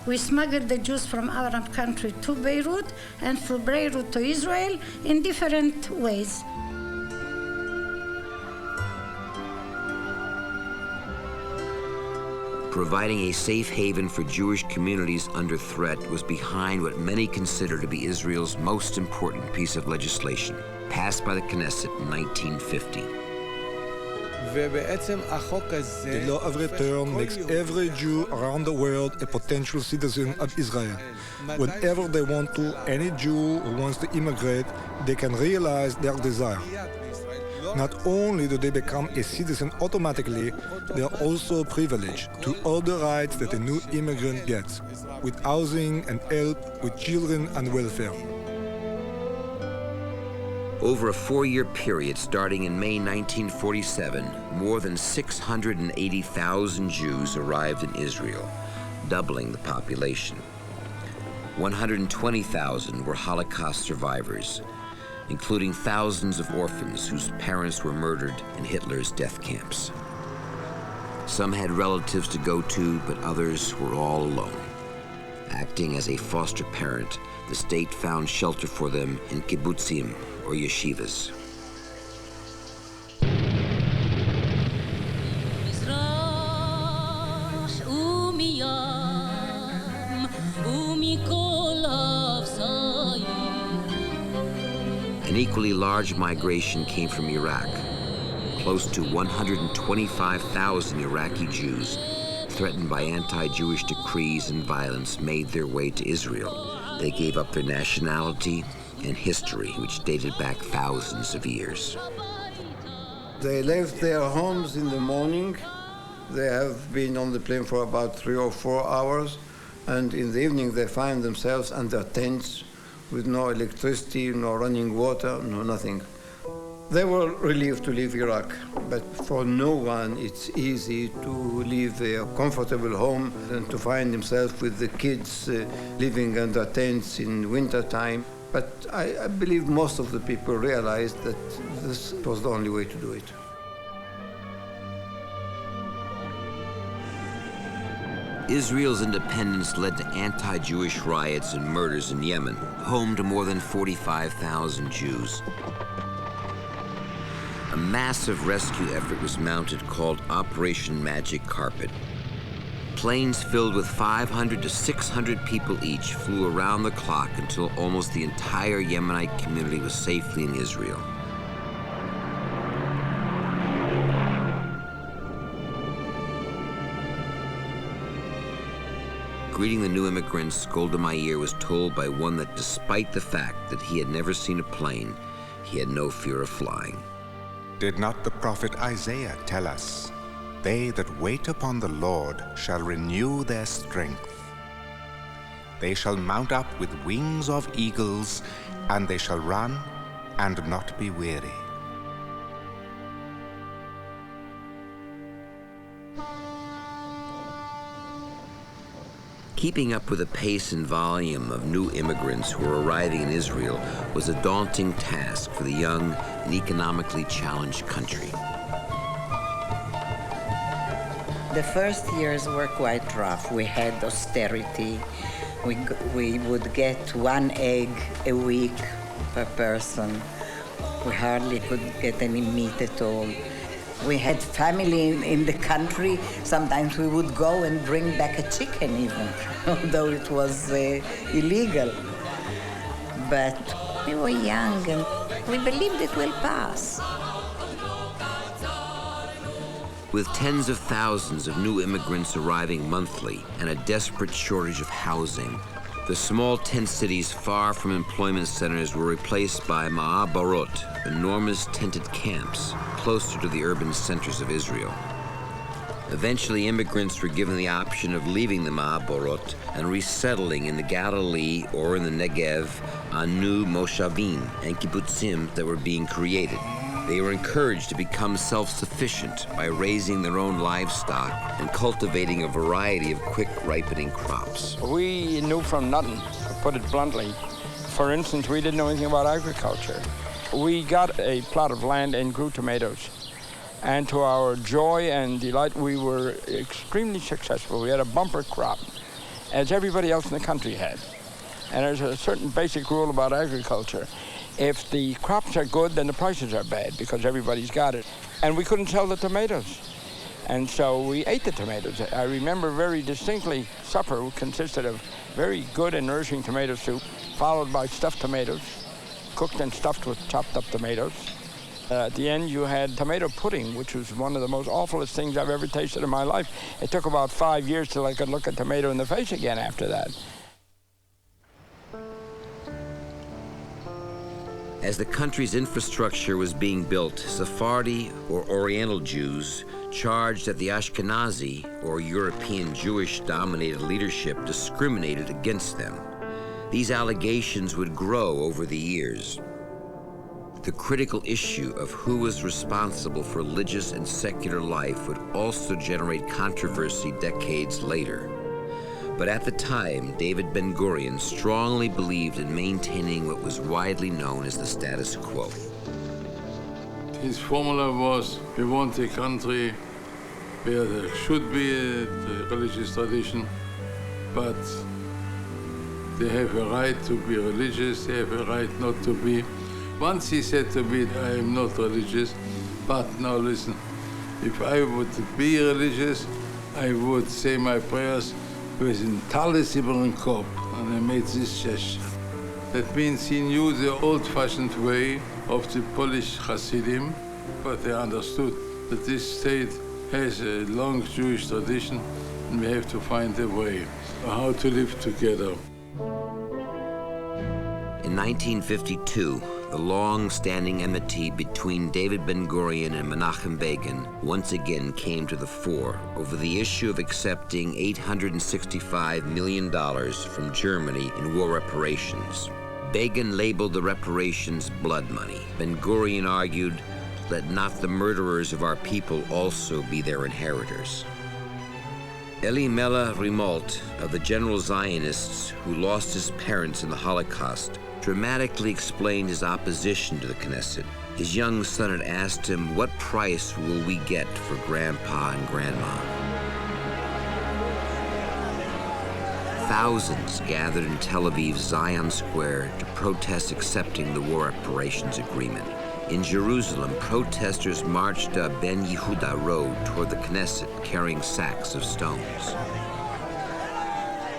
S14: we smuggled the Jews from Arab country to Beirut and from Beirut to Israel in different ways.
S2: Providing a safe haven for Jewish communities under threat was behind what many consider to be Israel's most important piece of legislation, passed by the Knesset in 1950.
S1: The law of return makes every Jew around the world a potential citizen of Israel. Whenever they want to, any Jew who wants to immigrate, they can realize their desire. Not only do they become a citizen automatically, they are also privileged to all the rights that a new immigrant gets, with housing and help, with children and welfare.
S2: Over a 4-year period starting in May 1947, more than 680,000 Jews arrived in Israel, doubling the population. 120,000 were Holocaust survivors, including thousands of orphans whose parents were murdered in Hitler's death camps. Some had relatives to go to, but others were all alone. Acting as a foster parent, the state found shelter for them in kibbutzim, or yeshivas. An equally large migration came from Iraq. Close to 125,000 Iraqi Jews, threatened by anti-Jewish decrees and violence, made their way to Israel. They gave up their nationality and history, which dated back thousands of years.
S4: They left their homes in the morning. They have been on the plane for about 3 or 4 hours, and in the evening they find themselves under tents with no electricity, no running water, no nothing. They were relieved to leave Iraq, but for no one it's easy to leave their comfortable home and to find himself with the kids living under tents in wintertime. But I believe most of the people realized that this was the only way to do it.
S2: Israel's independence led to anti-Jewish riots and murders in Yemen, home to more than 45,000 Jews. A massive rescue effort was mounted called Operation Magic Carpet. Planes filled with 500 to 600 people each flew around the clock until almost the entire Yemenite community was safely in Israel. Greeting the new immigrants, Golda Meir was told by one that despite the fact that he had never seen a plane, he had no fear of flying.
S6: Did not the prophet Isaiah tell us, "They that wait upon the Lord shall renew their strength. They shall mount up with wings of eagles, and they shall run and not be weary."
S2: Keeping up with the pace and volume of new immigrants who were arriving in Israel was a daunting task for the young and economically challenged country.
S23: The first years were quite rough. We had austerity. We would get 1 egg a week per person. We hardly could get any meat at all. We had family in the country. Sometimes we would go and bring back a chicken even, although it was illegal. But we were young and we believed it will pass.
S2: With tens of thousands of new immigrants arriving monthly and a desperate shortage of housing, the small tent cities far from employment centers were replaced by ma'abarot, enormous tented camps closer to the urban centers of Israel. Eventually, immigrants were given the option of leaving the ma'abarot and resettling in the Galilee or in the Negev on new moshavim and kibbutzim that were being created. They were encouraged to become self-sufficient by raising their own livestock and cultivating a variety of quick-ripening crops.
S24: We knew from nothing, to put it bluntly. For instance, we didn't know anything about agriculture. We got a plot of land and grew tomatoes. And to our joy and delight, we were extremely successful. We had a bumper crop, as everybody else in the country had. And there's a certain basic rule about agriculture. If the crops are good, then the prices are bad because everybody's got it. And we couldn't sell the tomatoes. And so we ate the tomatoes. I remember very distinctly supper consisted of very good and nourishing tomato soup, followed by stuffed tomatoes, cooked and stuffed with chopped up tomatoes. At the end, you had tomato pudding, which was one of the most awfulest things I've ever tasted in my life. It took about 5 years till I could look a tomato in the face again after that.
S2: As the country's infrastructure was being built, Sephardi or Oriental Jews charged that the Ashkenazi or European Jewish-dominated leadership discriminated against them. These allegations would grow over the years. The critical issue of who was responsible for religious and secular life would also generate controversy decades later. But at the time, David Ben-Gurion strongly believed in maintaining what was widely known as the status quo.
S25: His formula was, we want a country where there should be a religious tradition, but They have a right to be religious, they have a right not to be. Once he said to me, I am not religious, but now listen, if I would be religious, I would say my prayers with an Talis Ibn Kop, and I made this gesture. That means he knew the old-fashioned way of the Polish Hasidim, but they understood that this state has a long Jewish tradition, and we have to find a way how to live together.
S2: In 1952, the long-standing enmity between David Ben-Gurion and Menachem Begin once again came to the fore over the issue of accepting $865 million from Germany in war reparations. Begin labeled the reparations blood money. Ben-Gurion argued, let not the murderers of our people also be their inheritors. Eli Mela Rimalt, of the General Zionists who lost his parents in the Holocaust, dramatically explained his opposition to the Knesset. His young son had asked him, what price will we get for Grandpa and Grandma? Thousands gathered in Tel Aviv's Zion Square to protest accepting the war reparations agreement. In Jerusalem, protesters marched up Ben Yehuda Road toward the Knesset, carrying sacks of stones.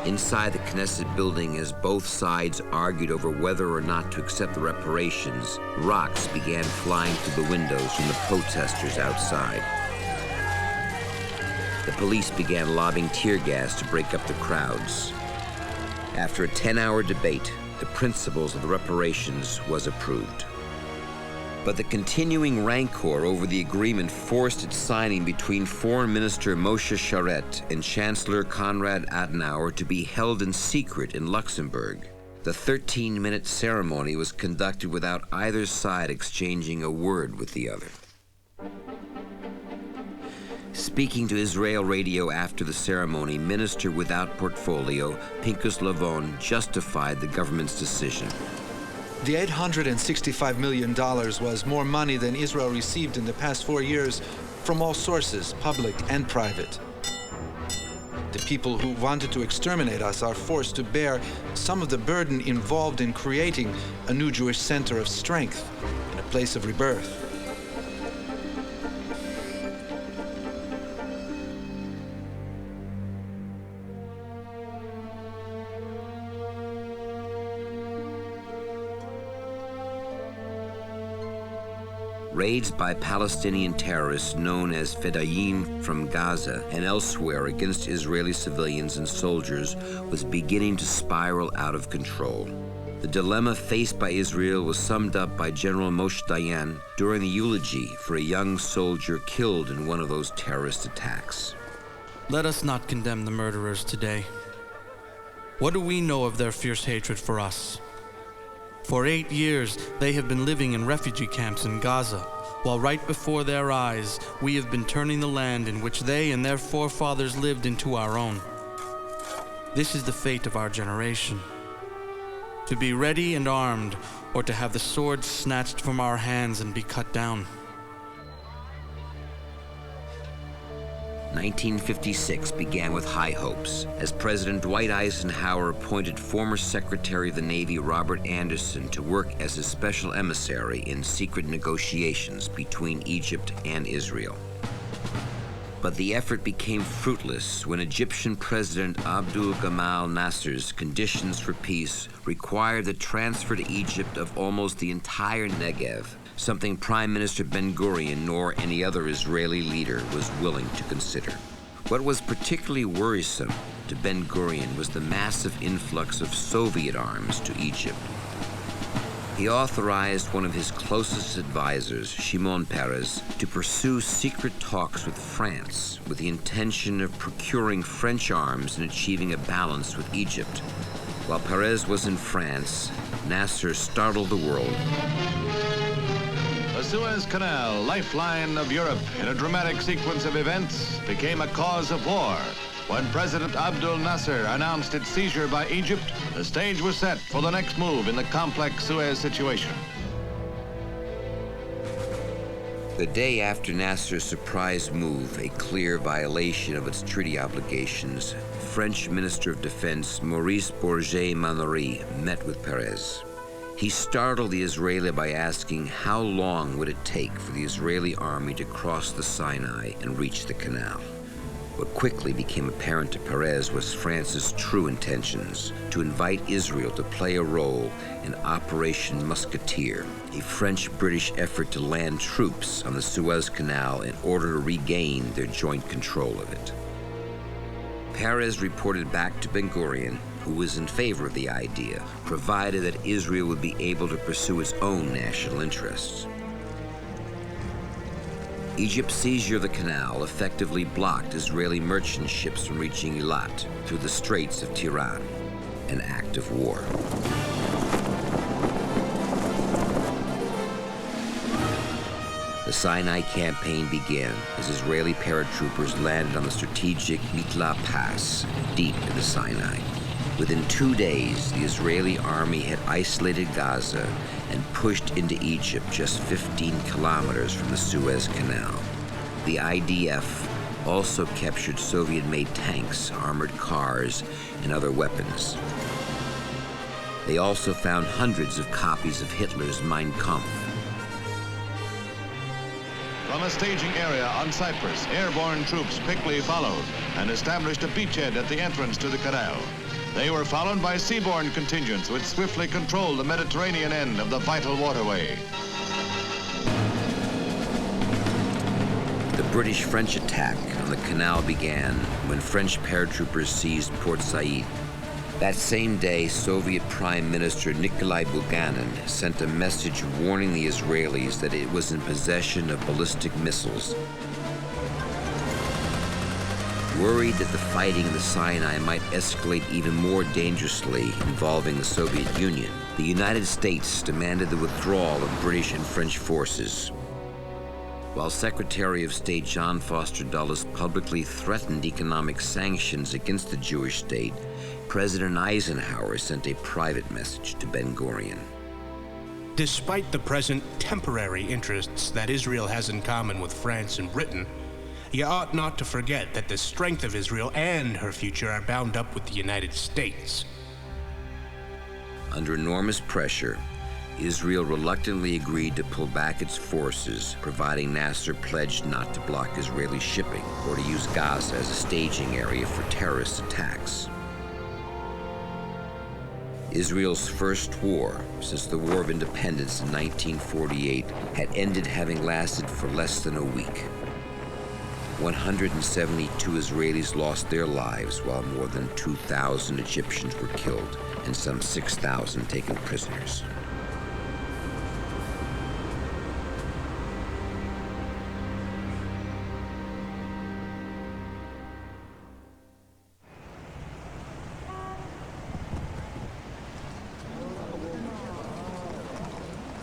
S2: Inside the Knesset building, as both sides argued over whether or not to accept the reparations, rocks began flying through the windows from the protesters outside. The police began lobbing tear gas to break up the crowds. After a 10-hour debate, the principles of the reparations was approved. But the continuing rancor over the agreement forced its signing between Foreign Minister Moshe Sharet and Chancellor Konrad Adenauer to be held in secret in Luxembourg. The 13-minute ceremony was conducted without either side exchanging a word with the other. Speaking to Israel Radio after the ceremony, Minister without portfolio, Pinchas Lavon, justified the government's decision.
S20: The $865 million was more money than Israel received in the past 4 years from all sources, public and private. The people who wanted to exterminate us are forced to bear some of the burden involved in creating a new Jewish center of strength and a place of rebirth.
S2: Raids by Palestinian terrorists known as Fedayeen from Gaza and elsewhere against Israeli civilians and soldiers was beginning to spiral out of control. The dilemma faced by Israel was summed up by General Moshe Dayan during the eulogy for a young soldier killed in one of those terrorist attacks.
S10: Let us not condemn the murderers today. What do we know of their fierce hatred for us? For 8 years, they have been living in refugee camps in Gaza, while right before their eyes, we have been turning the land in which they and their forefathers lived into our own. This is the fate of our generation. To be ready and armed, or to have the sword snatched from our hands and be cut down.
S2: 1956 began with high hopes as President Dwight Eisenhower appointed former Secretary of the Navy Robert Anderson to work as his special emissary in secret negotiations between Egypt and Israel. But the effort became fruitless when Egyptian President Abdul Gamal Nasser's conditions for peace required the transfer to Egypt of almost the entire Negev, something Prime Minister Ben-Gurion nor any other Israeli leader was willing to consider. What was particularly worrisome to Ben-Gurion was the massive influx of Soviet arms to Egypt. He authorized one of his closest advisors, Shimon Peres, to pursue secret talks with France with the intention of procuring French arms and achieving a balance with Egypt. While Peres was in France, Nasser startled the world.
S7: The Suez Canal, lifeline of Europe, in a dramatic sequence of events, became a cause of war. When President Abdel Nasser announced its seizure by Egypt, the stage was set for the next move in the complex Suez situation.
S2: The day after Nasser's surprise move, a clear violation of its treaty obligations, French Minister of Defense Maurice Bourget-Manory met with Peres. He startled the Israeli by asking how long would it take for the Israeli army to cross the Sinai and reach the canal. What quickly became apparent to Peres was France's true intentions: to invite Israel to play a role in Operation Musketeer, a French-British effort to land troops on the Suez Canal in order to regain their joint control of it. Peres reported back to Ben-Gurion, who was in favor of the idea, provided that Israel would be able to pursue its own national interests. Egypt's seizure of the canal effectively blocked Israeli merchant ships from reaching Eilat through the Straits of Tiran, an act of war. The Sinai campaign began as Israeli paratroopers landed on the strategic Mitla Pass, deep in the Sinai. Within 2 days, the Israeli army had isolated Gaza and pushed into Egypt just 15 kilometers from the Suez Canal. The IDF also captured Soviet-made tanks, armored cars, and other weapons. They also found hundreds of copies of Hitler's Mein Kampf.
S7: From a staging area on Cyprus, airborne troops quickly followed and established a beachhead at the entrance to the canal. They were followed by seaborne contingents which swiftly controlled the Mediterranean end of the vital waterway.
S2: The British-French attack on the canal began when French paratroopers seized Port Said. That same day, Soviet Prime Minister Nikolai Bulganin sent a message warning the Israelis that it was in possession of ballistic missiles. Worried that the fighting in the Sinai might escalate even more dangerously involving the Soviet Union, the United States demanded the withdrawal of British and French forces. While Secretary of State John Foster Dulles publicly threatened economic sanctions against the Jewish state, President Eisenhower sent a private message to Ben-Gurion.
S9: Despite the present temporary interests that Israel has in common with France and Britain, you ought not to forget that the strength of Israel and her future are bound up with the United States.
S2: Under enormous pressure, Israel reluctantly agreed to pull back its forces, providing Nasser pledged not to block Israeli shipping or to use Gaza as a staging area for terrorist attacks. Israel's first war since the War of Independence in 1948 had ended having lasted for less than a week. 172 Israelis lost their lives while more than 2,000 Egyptians were killed and some 6,000 taken prisoners.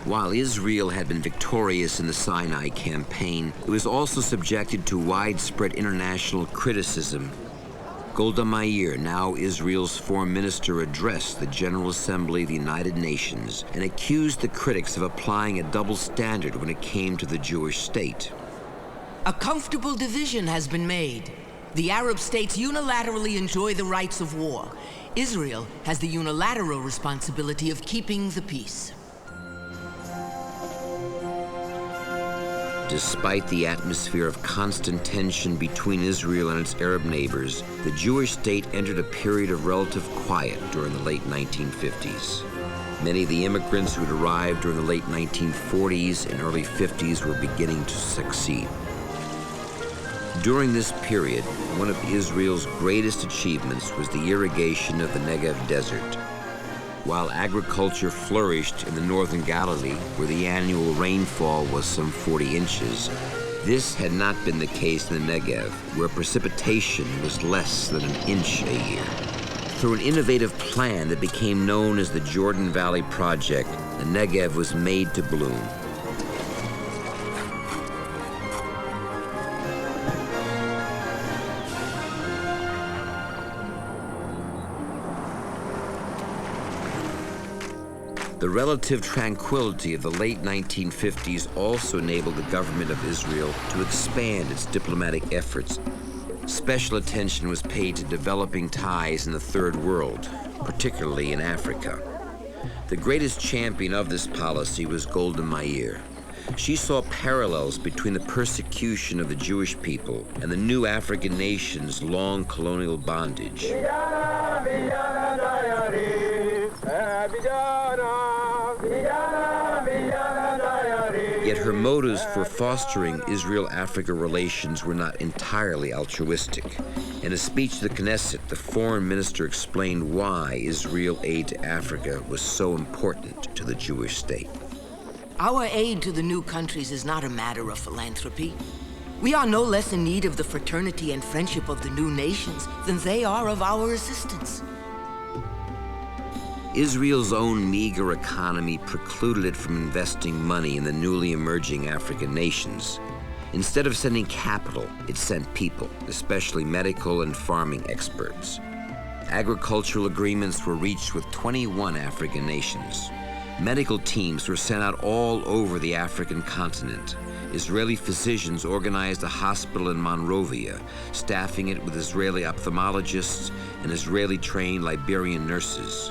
S2: While Israel had been victorious in the Sinai campaign, it was also subjected to widespread international criticism. Golda Meir, now Israel's foreign minister, addressed the General Assembly of the United Nations and accused the critics of applying a double standard when it came to the Jewish state.
S8: A comfortable division has been made. The Arab states unilaterally enjoy the rights of war. Israel has the unilateral responsibility of keeping the peace.
S2: Despite the atmosphere of constant tension between Israel and its Arab neighbors, the Jewish state entered a period of relative quiet during the late 1950s. Many of the immigrants who had arrived during the late 1940s and early 50s were beginning to succeed. During this period, one of Israel's greatest achievements was the irrigation of the Negev desert. While agriculture flourished in the northern Galilee, where the annual rainfall was some 40 inches, this had not been the case in the Negev, where precipitation was less than an inch a year. Through an innovative plan that became known as the Jordan Valley Project, the Negev was made to bloom. The relative tranquility of the late 1950s also enabled the government of Israel to expand its diplomatic efforts. Special attention was paid to developing ties in the Third World, particularly in Africa. The greatest champion of this policy was Golda Meir. She saw parallels between the persecution of the Jewish people and the new African nations' long colonial bondage. Yet her motives for fostering Israel-Africa relations were not entirely altruistic. In a speech to the Knesset, the foreign minister explained why Israel aid to Africa was so important to the Jewish state.
S8: Our aid to the new countries is not a matter of philanthropy. We are no less in need of the fraternity and friendship of the new nations than they are of our assistance.
S2: Israel's own meager economy precluded it from investing money in the newly emerging African nations. Instead of sending capital, it sent people, especially medical and farming experts. Agricultural agreements were reached with 21 African nations. Medical teams were sent out all over the African continent. Israeli physicians organized a hospital in Monrovia, staffing it with Israeli ophthalmologists and Israeli-trained Liberian nurses.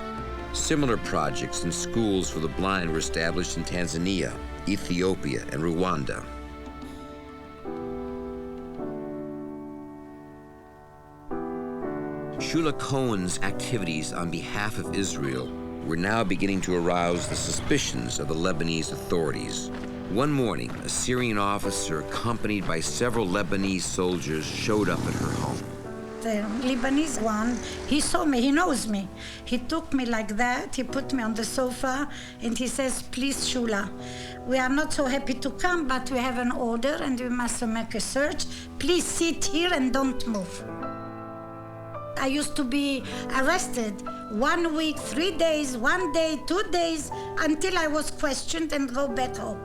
S2: Similar projects in schools for the blind were established in Tanzania, Ethiopia, and Rwanda. Shula Cohen's activities on behalf of Israel were now beginning to arouse the suspicions of the Lebanese authorities. One morning, a Syrian officer accompanied by several Lebanese soldiers showed up at her home.
S14: The Lebanese one, he saw me, he knows me. He took me like that, he put me on the sofa, and he says, please, Shula, we are not so happy to come, but we have an order and we must make a search. Please sit here and don't move. I used to be arrested 1 week, 3 days, 1 day, 2 days, until I was questioned and go back home.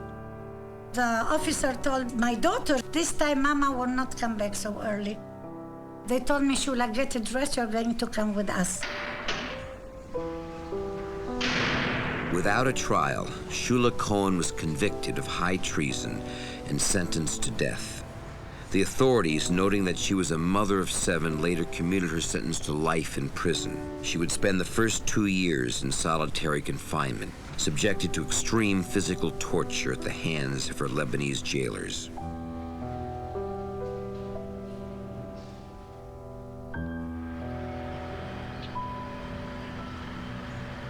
S14: The officer told my daughter, this time Mama will not come back so early. They told me, Shula, get a dress, you're going to come with us.
S2: Without a trial, Shula Cohen was convicted of high treason and sentenced to death. The authorities, noting that she was a mother of 7, later commuted her sentence to life in prison. She would spend the first 2 years in solitary confinement, subjected to extreme physical torture at the hands of her Lebanese jailers.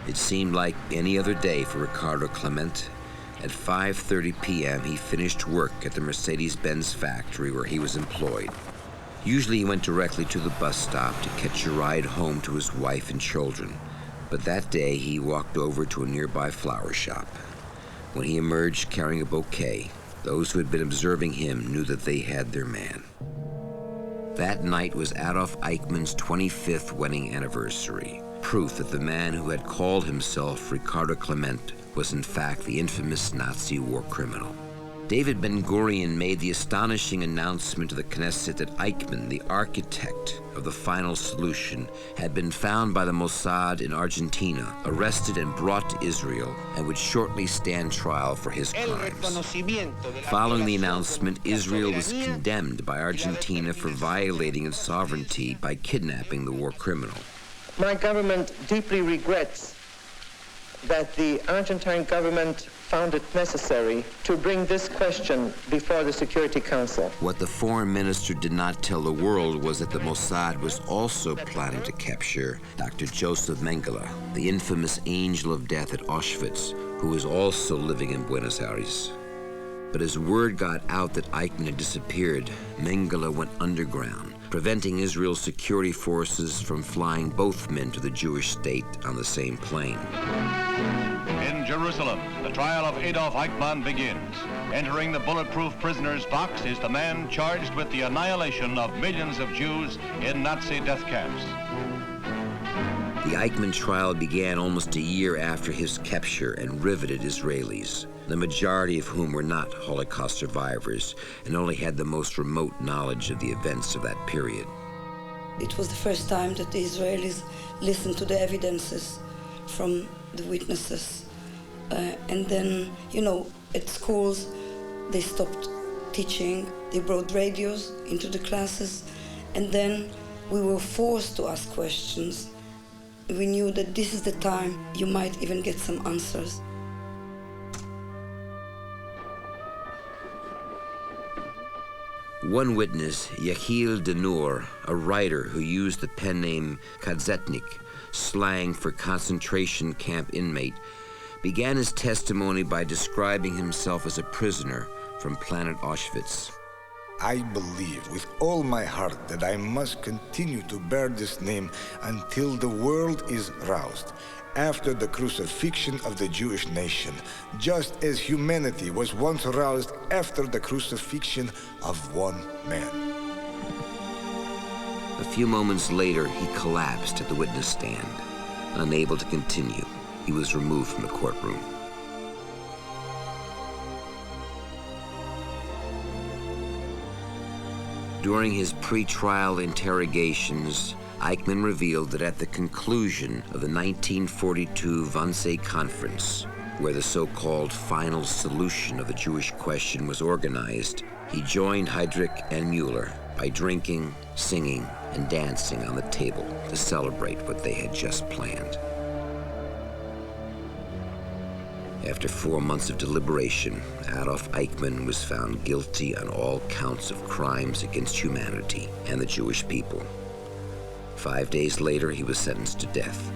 S2: It seemed like any other day for Ricardo Clement. At 5:30 p.m., he finished work at the Mercedes-Benz factory where he was employed. Usually he went directly to the bus stop to catch a ride home to his wife and children. But that day, he walked over to a nearby flower shop. When he emerged carrying a bouquet, those who had been observing him knew that they had their man. That night was Adolf Eichmann's 25th wedding anniversary, proof that the man who had called himself Ricardo Clement was in fact the infamous Nazi war criminal. David Ben-Gurion made the astonishing announcement to the Knesset that Eichmann, the architect of the final solution, had been found by the Mossad in Argentina, arrested and brought to Israel, and would shortly stand trial for his crimes. Following the announcement, Israel was condemned by Argentina for violating its sovereignty by kidnapping the war criminal.
S13: My government deeply regrets that the Argentine government found it necessary to bring this question before the Security Council.
S2: What the foreign minister did not tell the world was that the Mossad was also planning to capture Dr. Joseph Mengele, the infamous angel of death at Auschwitz, who was also living in Buenos Aires. But as word got out that Eichmann had disappeared, Mengele went underground, preventing Israel's security forces from flying both men to the Jewish state on the same plane.
S7: In Jerusalem, the trial of Adolf Eichmann begins. Entering the bulletproof prisoner's box is the man charged with the annihilation of millions of Jews in Nazi death camps.
S2: The Eichmann trial began almost a year after his capture and riveted Israelis, the majority of whom were not Holocaust survivors and only had the most remote knowledge of the events of that period.
S15: It was the first time that the Israelis listened to the evidences from the witnesses And then, at schools, they stopped teaching. They brought radios into the classes. And then we were forced to ask questions. We knew that this is the time you might even get some answers.
S2: One witness, Yechiel Denur, a writer who used the pen name Kadzetnik, slang for concentration camp inmate, began his testimony by describing himself as a prisoner from planet Auschwitz.
S1: I believe with all my heart that I must continue to bear this name until the world is roused, after the crucifixion of the Jewish nation, just as humanity was once roused after the crucifixion of one man.
S2: A few moments later, he collapsed at the witness stand. Unable to continue, he was removed from the courtroom. During his pre-trial interrogations, Eichmann revealed that at the conclusion of the 1942 Wannsee Conference, where the so-called final solution of the Jewish question was organized, he joined Heydrich and Mueller by drinking, singing, and dancing on the table to celebrate what they had just planned. After 4 months of deliberation, Adolf Eichmann was found guilty on all counts of crimes against humanity and the Jewish people. 5 days later, he was sentenced to death.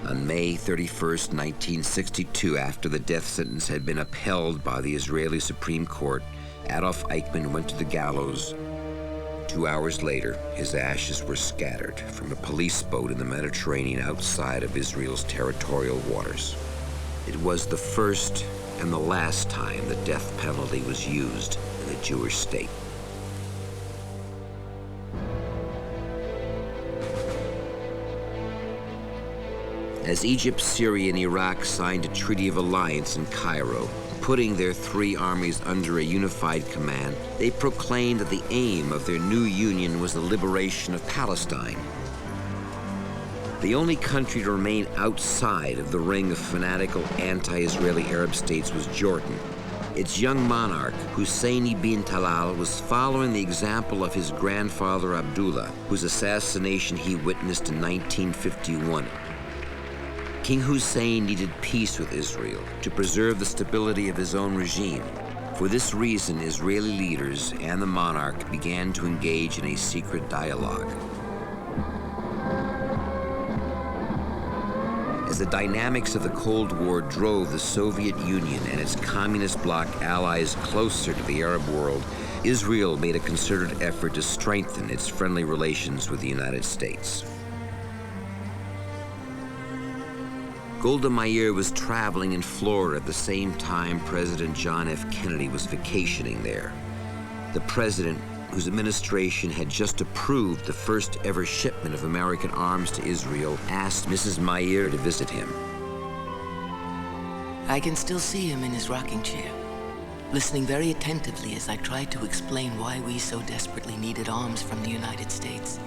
S2: On May 31st, 1962, after the death sentence had been upheld by the Israeli Supreme Court, Adolf Eichmann went to the gallows. 2 hours later, his ashes were scattered from a police boat in the Mediterranean outside of Israel's territorial waters. It was the first and the last time the death penalty was used in the Jewish state. As Egypt, Syria, and Iraq signed a treaty of alliance in Cairo, putting their three armies under a unified command, they proclaimed that the aim of their new union was the liberation of Palestine. The only country to remain outside of the ring of fanatical anti-Israeli Arab states was Jordan. Its young monarch, Hussein ibn Talal, was following the example of his grandfather Abdullah, whose assassination he witnessed in 1951. King Hussein needed peace with Israel to preserve the stability of his own regime. For this reason, Israeli leaders and the monarch began to engage in a secret dialogue. As the dynamics of the Cold War drove the Soviet Union and its communist bloc allies closer to the Arab world, Israel made a concerted effort to strengthen its friendly relations with the United States. Golda Meir was traveling in Florida at the same time President John F. Kennedy was vacationing there. The president, whose administration had just approved the first ever shipment of American arms to Israel, asked Mrs. Meir to visit him.
S8: I can still see him in his rocking chair, listening very attentively as I tried to explain why we so desperately needed arms from the United States.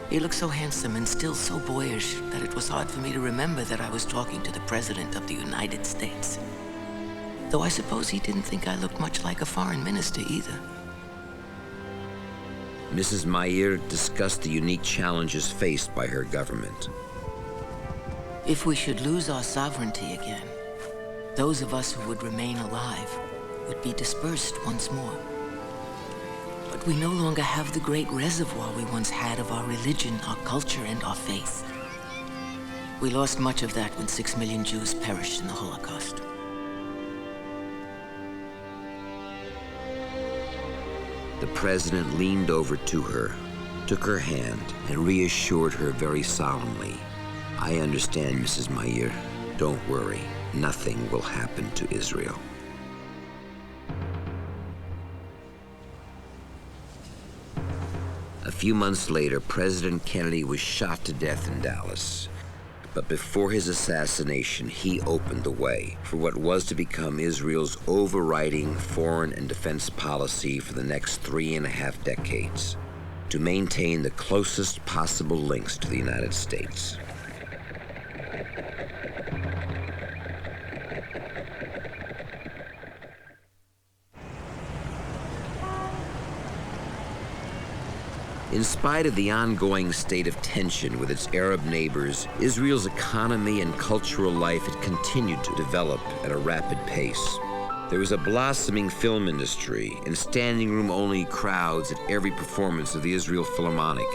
S8: He looked so handsome and still so boyish that it was hard for me to remember that I was talking to the President of the United States. Though I suppose he didn't think I looked much like a foreign minister either.
S2: Mrs. Meir discussed the unique challenges faced by her government.
S8: If we should lose our sovereignty again, those of us who would remain alive would be dispersed once more. But we no longer have the great reservoir we once had of our religion, our culture, and our faith. We lost much of that when 6 million Jews perished in the Holocaust.
S2: The president leaned over to her, took her hand, and reassured her very solemnly, "I understand, Mrs. Meir. Don't worry. Nothing will happen to Israel." A few months later, President Kennedy was shot to death in Dallas. But before his assassination, he opened the way for what was to become Israel's overriding foreign and defense policy for the next 3.5 decades. to maintain the closest possible links to the United States. In spite of the ongoing state of tension with its Arab neighbors, Israel's economy and cultural life had continued to develop at a rapid pace. There was a blossoming film industry and standing room only crowds at every performance of the Israel Philharmonic.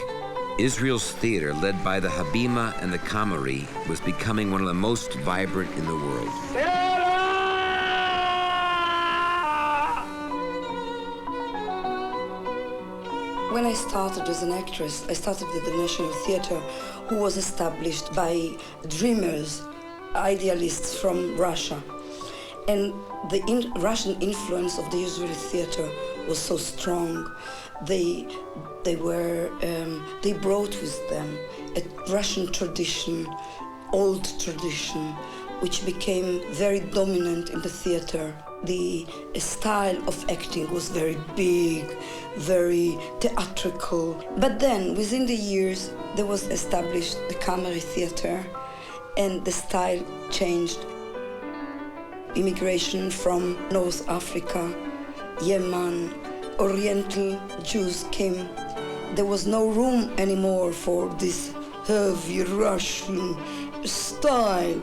S2: Israel's theater, led by the Habima and the Kamari, was becoming one of the most vibrant in the world.
S15: When I started as an actress, I started at the National Theatre, who was established by dreamers, idealists from Russia. And the Russian influence of the Israeli theater was so strong. They brought with them a Russian tradition, old tradition, which became very dominant in the theater. The style of acting was very big, very theatrical. But then, within the years, there was established the Kamari theater, and the style changed. Immigration from North Africa, Yemen, Oriental Jews came. There was no room anymore for this heavy Russian style.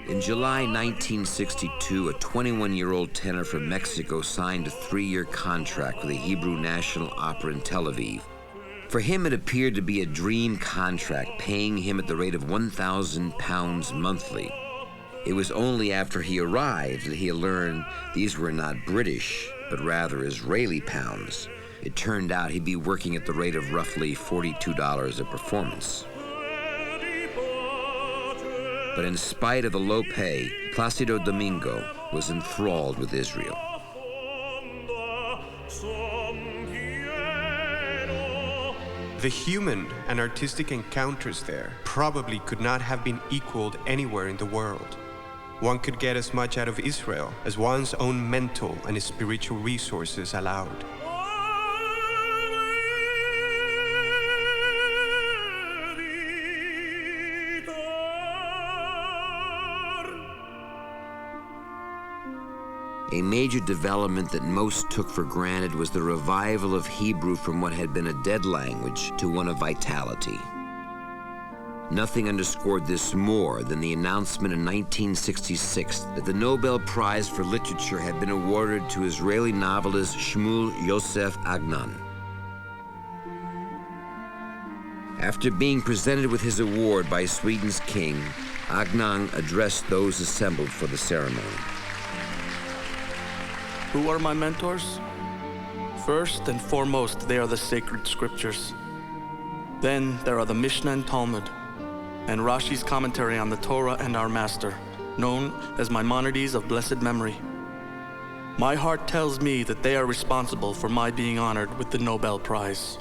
S2: In July 1962, a 21-year-old tenor from Mexico signed a 3-year contract with the Hebrew National Opera in Tel Aviv. For him, it appeared to be a dream contract, paying him at the rate of 1,000 pounds monthly. It was only after he arrived that he learned these were not British, but rather Israeli pounds. It turned out he'd be working at the rate of roughly $42 a performance. But in spite of the low pay, Placido Domingo was enthralled with Israel.
S9: The human and artistic encounters there probably could not have been equaled anywhere in the world. One could get as much out of Israel as one's own mental and spiritual resources allowed.
S2: A major development that most took for granted was the revival of Hebrew from what had been a dead language to one of vitality. Nothing underscored this more than the announcement in 1966 that the Nobel Prize for Literature had been awarded to Israeli novelist Shmuel Yosef Agnon. After being presented with his award by Sweden's king, Agnon addressed those assembled for the ceremony.
S10: Who are my mentors? First and foremost, they are the sacred scriptures. Then there are the Mishnah and Talmud, and Rashi's commentary on the Torah and our master, known as Maimonides of blessed memory. My heart tells me that they are responsible for my being honored with the Nobel Prize.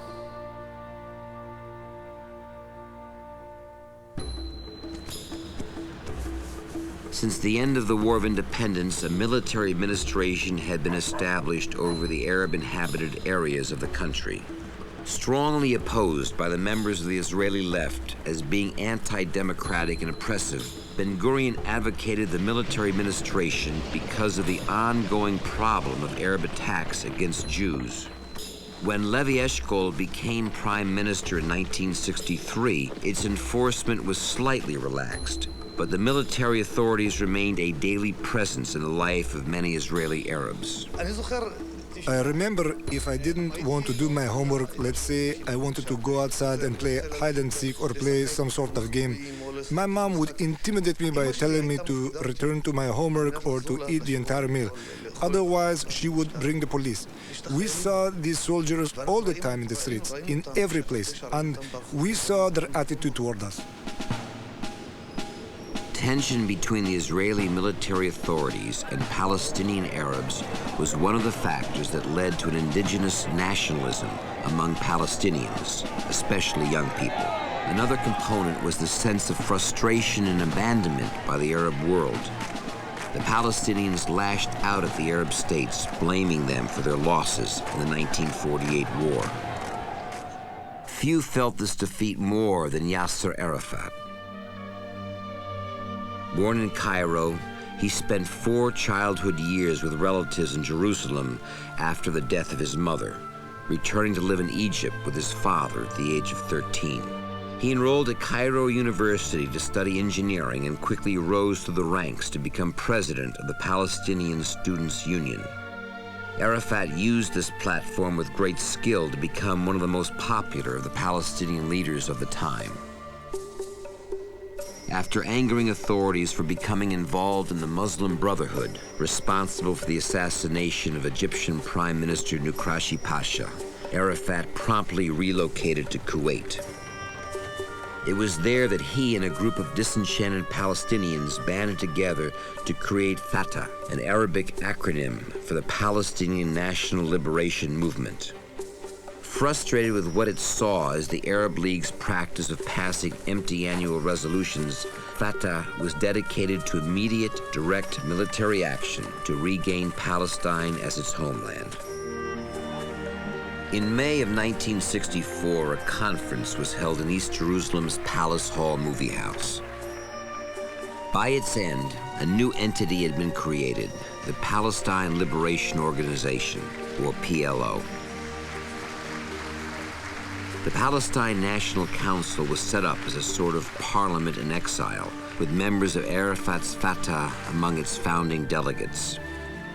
S2: Since the end of the War of Independence, a military administration had been established over the Arab-inhabited areas of the country. Strongly opposed by the members of the Israeli left as being anti-democratic and oppressive, Ben-Gurion advocated the military administration because of the ongoing problem of Arab attacks against Jews. When Levi Eshkol became prime minister in 1963, its enforcement was slightly relaxed. But the military authorities remained a daily presence in the life of many Israeli Arabs.
S1: I remember if I didn't want to do my homework, let's say I wanted to go outside and play hide and seek or play some sort of game, my mom would intimidate me by telling me to return to my homework or to eat the entire meal. Otherwise, she would bring the police. We saw these soldiers all the time in the streets, in every place, and we saw their attitude toward us.
S2: Tension between the Israeli military authorities and Palestinian Arabs was one of the factors that led to an indigenous nationalism among Palestinians, especially young people. Another component was the sense of frustration and abandonment by the Arab world. the Palestinians lashed out at the Arab states, blaming them for their losses in the 1948 war. Few felt this defeat more than Yasser Arafat. Born in Cairo, he spent 4 childhood years with relatives in Jerusalem after the death of his mother, returning to live in Egypt with his father at the age of 13. He enrolled at Cairo University to study engineering and quickly rose through the ranks to become president of the Palestinian Students' Union. Arafat used this platform with great skill to become one of the most popular of the Palestinian leaders of the time. After angering authorities for becoming involved in the Muslim Brotherhood, responsible for the assassination of Egyptian Prime Minister Nukrashi Pasha, Arafat promptly relocated to Kuwait. It was there that he and a group of disenchanted Palestinians banded together to create Fatah, an Arabic acronym for the Palestinian National Liberation Movement. Frustrated with what it saw as the Arab League's practice of passing empty annual resolutions, Fatah was dedicated to immediate, direct military action to regain Palestine as its homeland. In May of 1964, a conference was held in East Jerusalem's Palace Hall movie house. By its end, a new entity had been created, the Palestine Liberation Organization, or PLO. The Palestine National Council was set up as a sort of parliament in exile, with members of Arafat's Fatah among its founding delegates.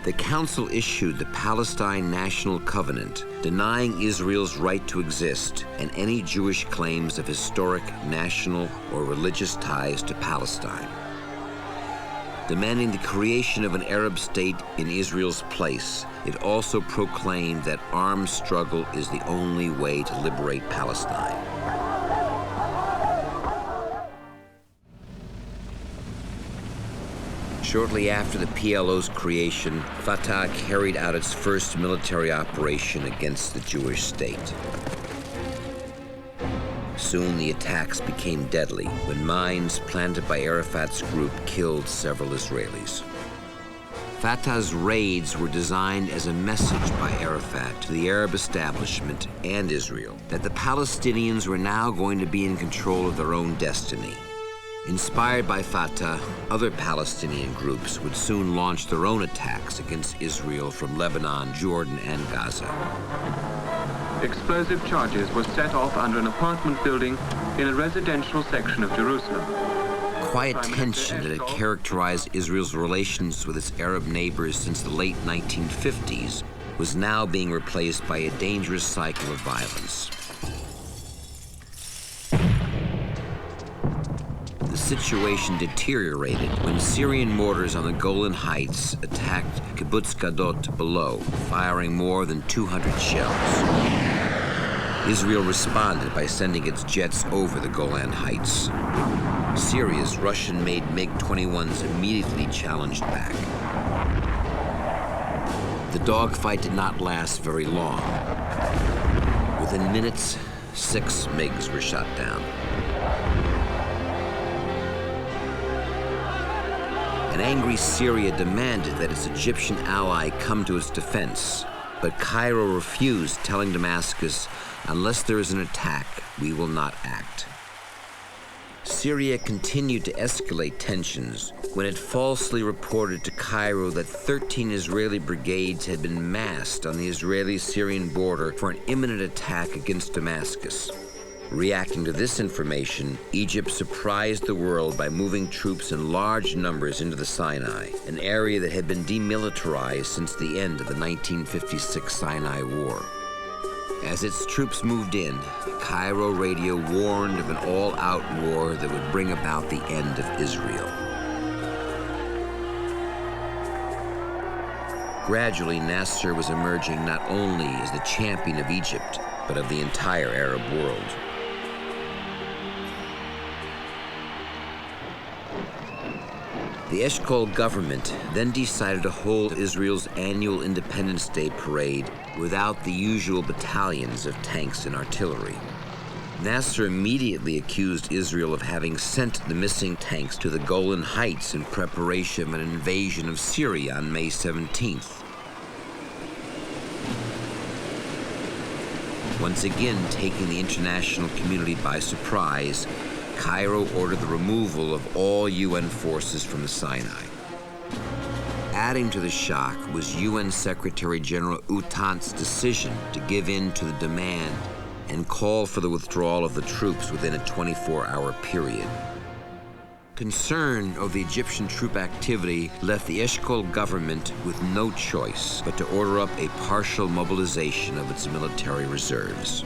S2: The council issued the Palestine National Covenant, denying Israel's right to exist and any Jewish claims of historic, national, or religious ties to Palestine. Demanding the creation of an Arab state in Israel's place, it also proclaimed that armed struggle is the only way to liberate Palestine. Shortly after the PLO's creation, Fatah carried out its first military operation against the Jewish state. Soon the attacks became deadly when mines planted by Arafat's group killed several Israelis. Fatah's raids were designed as a message by Arafat to the Arab establishment and Israel that the Palestinians were now going to be in control of their own destiny. Inspired by Fatah, other Palestinian groups would soon launch their own attacks against Israel from Lebanon, Jordan, and Gaza.
S5: Explosive charges were set off under an apartment building in a residential section of Jerusalem.
S2: Quiet tension that had characterized Israel's relations with its Arab neighbors since the late 1950s was now being replaced by a dangerous cycle of violence. The situation deteriorated when Syrian mortars on the Golan Heights attacked Kibbutz Gadot below, firing more than 200 shells. Israel responded by sending its jets over the Golan Heights. Syria's Russian-made MiG-21s immediately challenged back. The dogfight did not last very long. Within minutes, 6 MiGs were shot down. An angry Syria demanded that its Egyptian ally come to its defense, but Cairo refused, telling Damascus, "Unless there is an attack, we will not act." Syria continued to escalate tensions when it falsely reported to Cairo that 13 Israeli brigades had been massed on the Israeli-Syrian border for an imminent attack against Damascus. Reacting to this information, Egypt surprised the world by moving troops in large numbers into the Sinai, an area that had been demilitarized since the end of the 1956 Sinai War. As its troops moved in, Cairo radio warned of an all-out war that would bring about the end of Israel. Gradually, Nasser was emerging not only as the champion of Egypt, but of the entire Arab world. The Eshkol government then decided to hold Israel's annual Independence Day parade without the usual battalions of tanks and artillery. Nasser immediately accused Israel of having sent the missing tanks to the Golan Heights in preparation of an invasion of Syria on May 17th. Once again, taking the international community by surprise, Cairo ordered the removal of all UN forces from the Sinai. Adding to the shock was UN Secretary General U Thant's decision to give in to the demand and call for the withdrawal of the troops within a 24-hour period. Concern over the Egyptian troop activity left the Eshkol government with no choice but to order up a partial mobilization of its military reserves.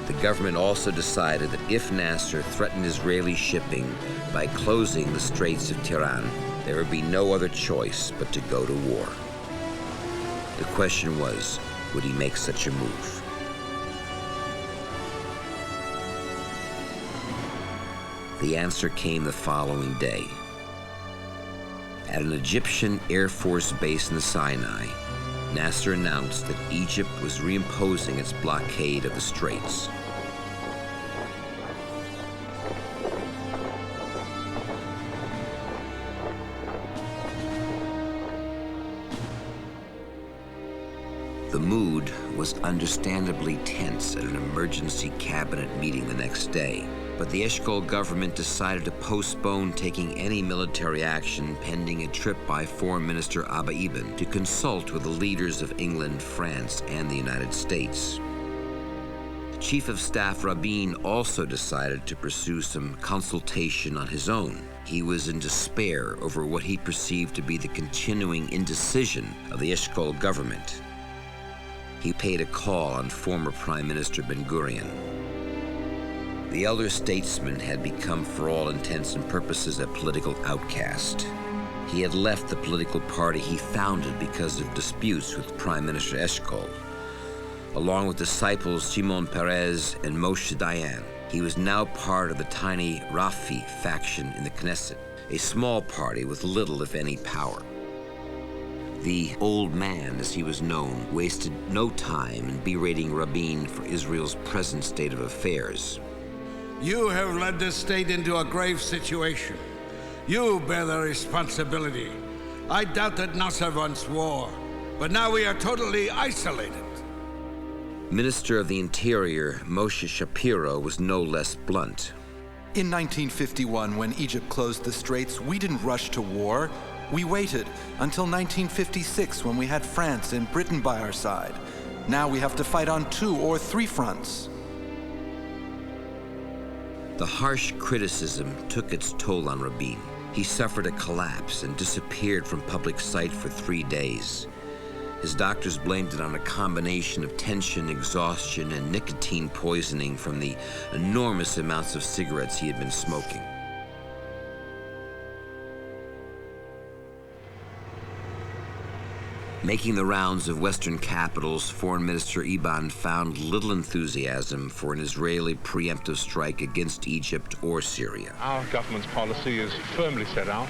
S2: The government also decided that if Nasser threatened Israeli shipping by closing the Straits of Tiran, there would be no other choice but to go to war. The question was, would he make such a move? The answer came the following day. At an Egyptian Air Force base in the Sinai, Nasser announced that Egypt was reimposing its blockade of the Straits. The mood was understandably tense at an emergency cabinet meeting the next day. But the Eshkol government decided to postpone taking any military action pending a trip by Foreign Minister Abba Eban to consult with the leaders of England, France, and the United States. Chief of Staff Rabin also decided to pursue some consultation on his own. He was in despair over what he perceived to be the continuing indecision of the Eshkol government. He paid a call on former Prime Minister Ben-Gurion. The elder statesman had become, for all intents and purposes, a political outcast. He had left the political party he founded because of disputes with Prime Minister Eshkol. Along with disciples Shimon Peres and Moshe Dayan, he was now part of the tiny Rafi faction in the Knesset, a small party with little, if any, power. The old man, as he was known, wasted no time in berating Rabin for Israel's present state of affairs.
S11: You have led this state into a grave situation. You bear the responsibility. I doubted Nasser wants war, but now we are totally isolated.
S2: Minister of the Interior, Moshe Shapiro, was no less blunt.
S20: In 1951, when Egypt closed the Straits, we didn't rush to war. We waited until 1956, when we had France and Britain by our side. Now we have to fight on 2 or 3 fronts.
S2: The harsh criticism took its toll on Rabin. He suffered a collapse and disappeared from public sight for 3 days. His doctors blamed it on a combination of tension, exhaustion, and nicotine poisoning from the enormous amounts of cigarettes he had been smoking. Making the rounds of Western capitals, Foreign Minister Eban found little enthusiasm for an Israeli preemptive strike against Egypt or Syria.
S16: Our government's policy is firmly set out.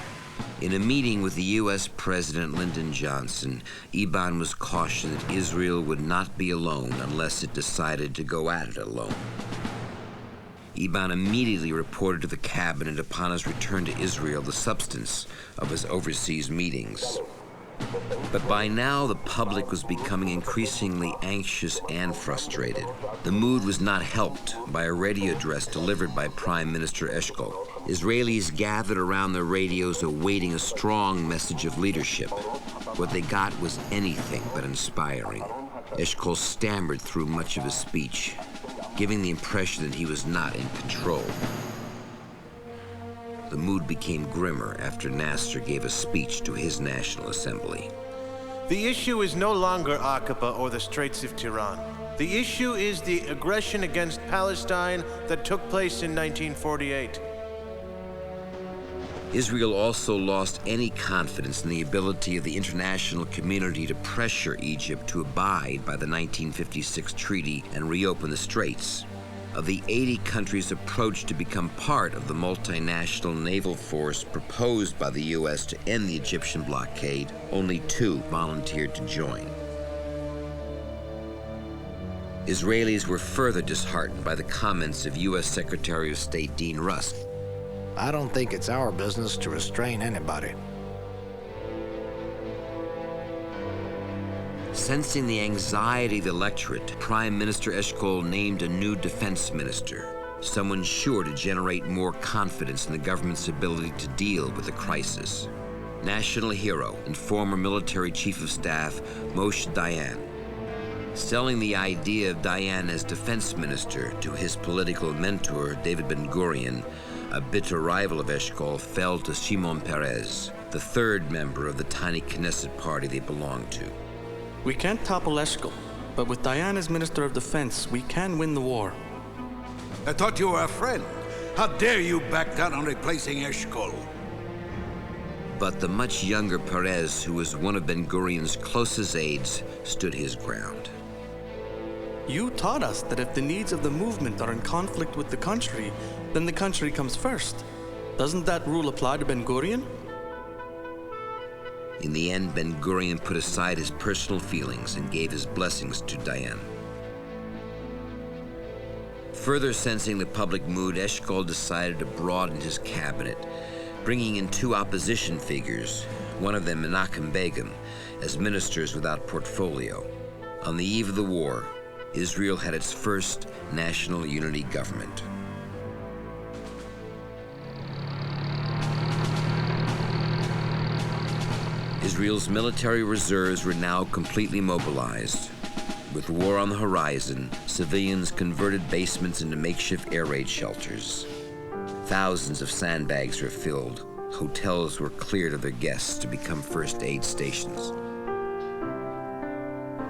S2: In a meeting with the U.S. President Lyndon Johnson, Eban was cautioned that Israel would not be alone unless it decided to go at it alone. Eban immediately reported to the cabinet upon his return to Israel the substance of his overseas meetings. But by now, the public was becoming increasingly anxious and frustrated. The mood was not helped by a radio address delivered by Prime Minister Eshkol. Israelis gathered around their radios awaiting a strong message of leadership. What they got was anything but inspiring. Eshkol stammered through much of his speech, giving the impression that he was not in control. The mood became grimmer after Nasser gave a speech to his National Assembly.
S12: The issue is no longer Aqaba or the Straits of Tiran. The issue is the aggression against Palestine that took place in 1948.
S2: Israel also lost any confidence in the ability of the international community to pressure Egypt to abide by the 1956 treaty and reopen the Straits. Of the 80 countries approached to become part of the multinational naval force proposed by the U.S. to end the Egyptian blockade, only 2 volunteered to join. Israelis were further disheartened by the comments of U.S. Secretary of State Dean Rusk.
S17: I don't think it's our business to restrain anybody.
S2: Sensing the anxiety of the electorate, Prime Minister Eshkol named a new defense minister, someone sure to generate more confidence in the government's ability to deal with the crisis. National hero and former military chief of staff Moshe Dayan. Selling the idea of Dayan as defense minister to his political mentor, David Ben-Gurion, a bitter rival of Eshkol, fell to Shimon Peres, the third member of the tiny Knesset party they belonged to.
S10: We can't topple Eshkol, but with Dayan as Minister of Defense, we can win the war.
S11: I thought you were a friend. How dare you back down on replacing Eshkol?
S2: But the much younger Peres, who was one of Ben-Gurion's closest aides, stood his ground.
S10: You taught us that if the needs of the movement are in conflict with the country, then the country comes first. Doesn't that rule apply to Ben-Gurion?
S2: In the end, Ben-Gurion put aside his personal feelings and gave his blessings to Dayan. Further sensing the public mood, Eshkol decided to broaden his cabinet, bringing in two opposition figures, one of them Menachem Begin, as ministers without portfolio. On the eve of the war, Israel had its first national unity government. Israel's military reserves were now completely mobilized. With war on the horizon, civilians converted basements into makeshift air raid shelters. Thousands of sandbags were filled. Hotels were cleared of their guests to become first aid stations.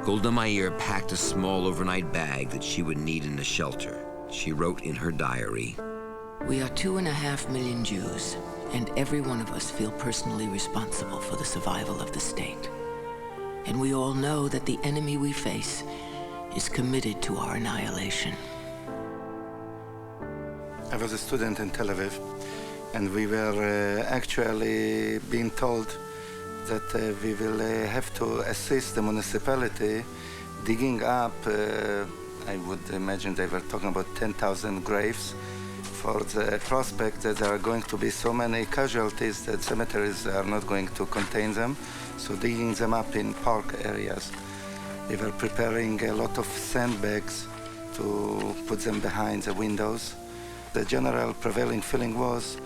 S2: Golda Meir packed a small overnight bag that she would need in the shelter. She wrote in her diary,
S8: "We are 2.5 million Jews, and every one of us feel personally responsible for the survival of the state. And we all know that the enemy we face is committed to our annihilation."
S3: I was a student in Tel Aviv, and we were actually being told that we will have to assist the municipality digging up, I would imagine they were talking about 10,000 graves, for the prospect that there are going to be so many casualties that cemeteries are not going to contain them, so digging them up in park areas. They were preparing a lot of sandbags to put them behind the windows. The general prevailing feeling was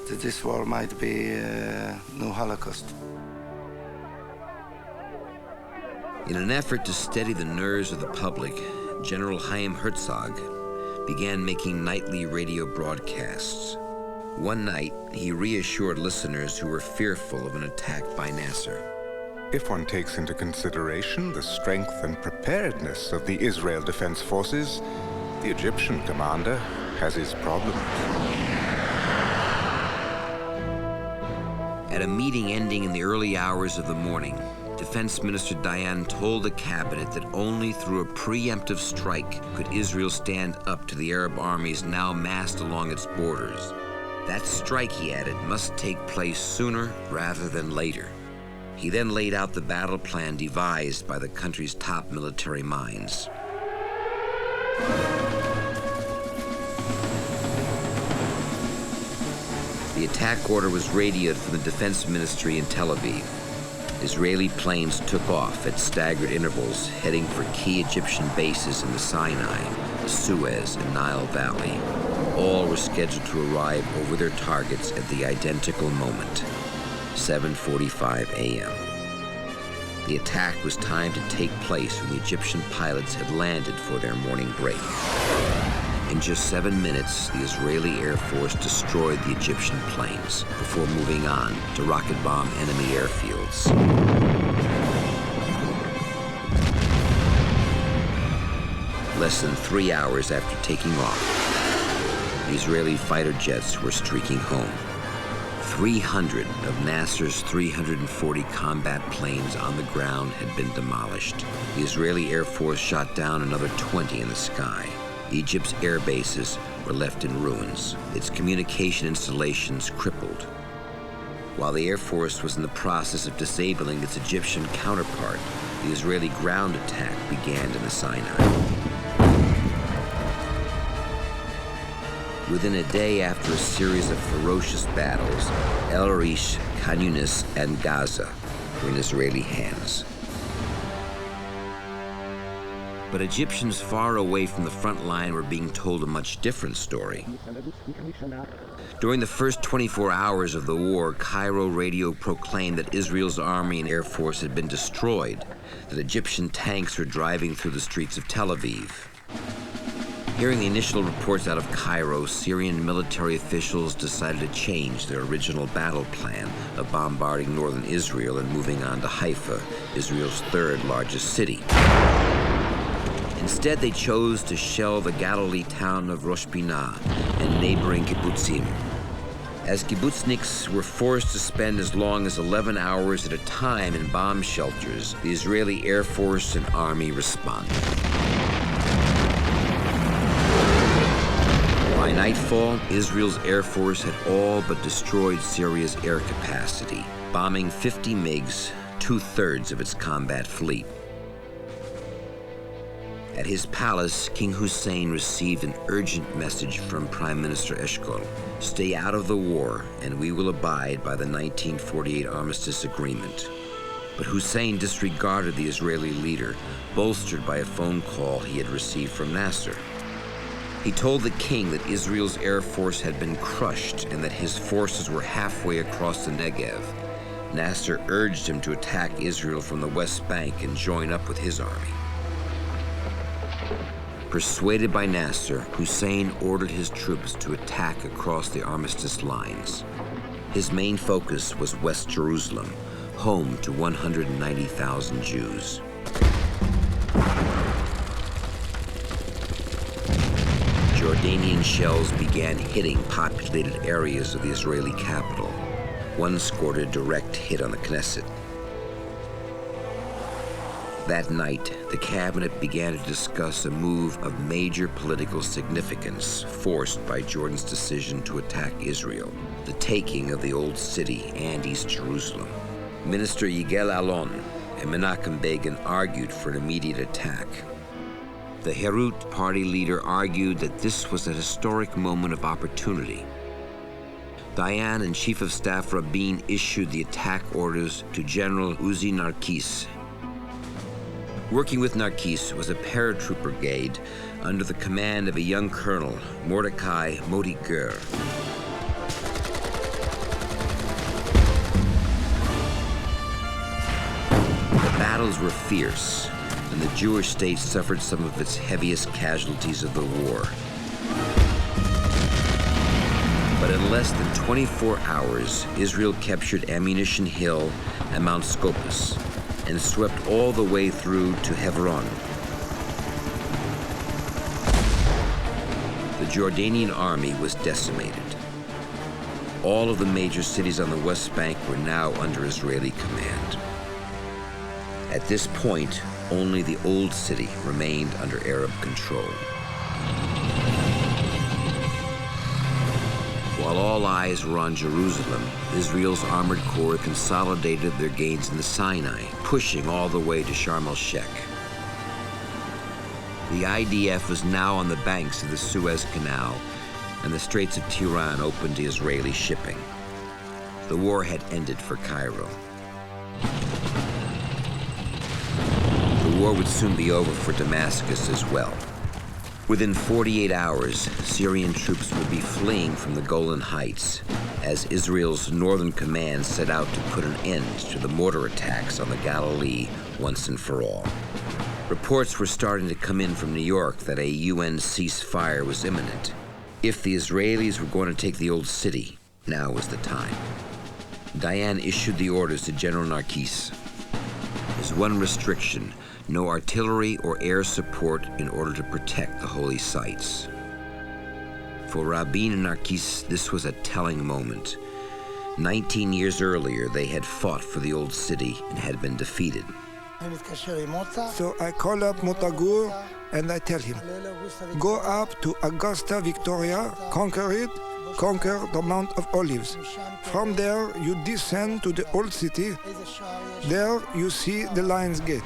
S3: that this war might be a new Holocaust.
S2: In an effort to steady the nerves of the public, General Chaim Herzog began making nightly radio broadcasts. One night, he reassured listeners who were fearful of an attack by Nasser.
S6: If one takes into consideration the strength and preparedness of the Israel Defense Forces, the Egyptian commander has his problems.
S2: At a meeting ending in the early hours of the morning, Defense Minister Dayan told the cabinet that only through a preemptive strike could Israel stand up to the Arab armies now massed along its borders. That strike, he added, must take place sooner rather than later. He then laid out the battle plan devised by the country's top military minds. The attack order was radioed from the Defense Ministry in Tel Aviv. Israeli planes took off at staggered intervals, heading for key Egyptian bases in the Sinai, the Suez, and Nile Valley. All were scheduled to arrive over their targets at the identical moment, 7:45 a.m. The attack was timed to take place when the Egyptian pilots had landed for their morning break. In just 7 minutes, the Israeli Air Force destroyed the Egyptian planes before moving on to rocket bomb enemy airfields. Less than 3 hours after taking off, the Israeli fighter jets were streaking home. 300 of Nasser's 340 combat planes on the ground had been demolished. The Israeli Air Force shot down another 20 in the sky. Egypt's air bases were left in ruins, its communication installations crippled. While the Air Force was in the process of disabling its Egyptian counterpart, the Israeli ground attack began in the Sinai. Within a day after a series of ferocious battles, El Arish, Khan Yunis, and Gaza were in Israeli hands. But Egyptians far away from the front line were being told a much different story. During the first 24 hours of the war, Cairo radio proclaimed that Israel's army and air force had been destroyed, that Egyptian tanks were driving through the streets of Tel Aviv. Hearing the initial reports out of Cairo, Syrian military officials decided to change their original battle plan of bombarding northern Israel and moving on to Haifa, Israel's third largest city. Instead, they chose to shell the Galilee town of Rosh Pinah and neighboring kibbutzim. As kibbutzniks were forced to spend as long as 11 hours at a time in bomb shelters, the Israeli Air Force and Army responded. By nightfall, Israel's Air Force had all but destroyed Syria's air capacity, bombing 50 MiGs, 2/3 of its combat fleet. At his palace, King Hussein received an urgent message from Prime Minister Eshkol. Stay out of the war, and we will abide by the 1948 armistice agreement. But Hussein disregarded the Israeli leader, bolstered by a phone call he had received from Nasser. He told the king that Israel's air force had been crushed and that his forces were halfway across the Negev. Nasser urged him to attack Israel from the West Bank and join up with his army. Persuaded by Nasser, Hussein ordered his troops to attack across the armistice lines. His main focus was West Jerusalem, home to 190,000 Jews. Jordanian shells began hitting populated areas of the Israeli capital. One scored a direct hit on the Knesset. That night, the cabinet began to discuss a move of major political significance forced by Jordan's decision to attack Israel, the taking of the Old City and East Jerusalem. Minister Yigal Allon and Menachem Begin argued for an immediate attack. The Herut party leader argued that this was a historic moment of opportunity. Dayan and Chief of Staff Rabin issued the attack orders to General Uzi Narkis. Working with Narkis was a paratroop brigade under the command of a young colonel, Mordecai Moti Ger. The battles were fierce, and the Jewish state suffered some of its heaviest casualties of the war. But in less than 24 hours, Israel captured Ammunition Hill and Mount Scopus, and swept all the way through to Hebron. The Jordanian army was decimated. All of the major cities on the West Bank were now under Israeli command. At this point, only the Old City remained under Arab control. While all eyes were on Jerusalem, Israel's armored corps consolidated their gains in the Sinai, pushing all the way to Sharm el-Sheikh. The IDF was now on the banks of the Suez Canal, and the Straits of Tiran open to Israeli shipping. The war had ended for Cairo. The war would soon be over for Damascus as well. Within 48 hours, Syrian troops would be fleeing from the Golan Heights as Israel's northern command set out to put an end to the mortar attacks on the Galilee once and for all. Reports were starting to come in from New York that a UN ceasefire was imminent. If the Israelis were going to take the Old City, now was the time. Dayan issued the orders to General Narkis. There's one restriction: no artillery or air support in order to protect the holy sites. For Rabin and Narkis, this was a telling moment. 19 years earlier, they had fought for the Old City and had been defeated.
S1: So I call up Motagur and I tell him, go up to Augusta Victoria, conquer it, conquer the Mount of Olives. From there, you descend to the Old City. There you see the Lion's Gate.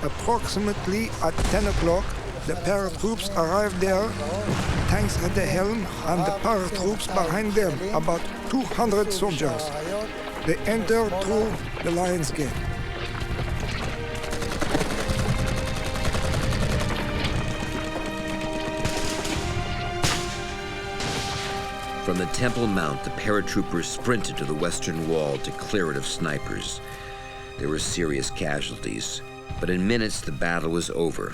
S1: Approximately at 10 o'clock, The paratroops arrived there, tanks at the helm, and the paratroops behind them, about 200 soldiers. They entered through the Lion's Gate.
S2: From the Temple Mount, the paratroopers sprinted to the western wall to clear it of snipers. There were serious casualties, but in minutes the battle was over.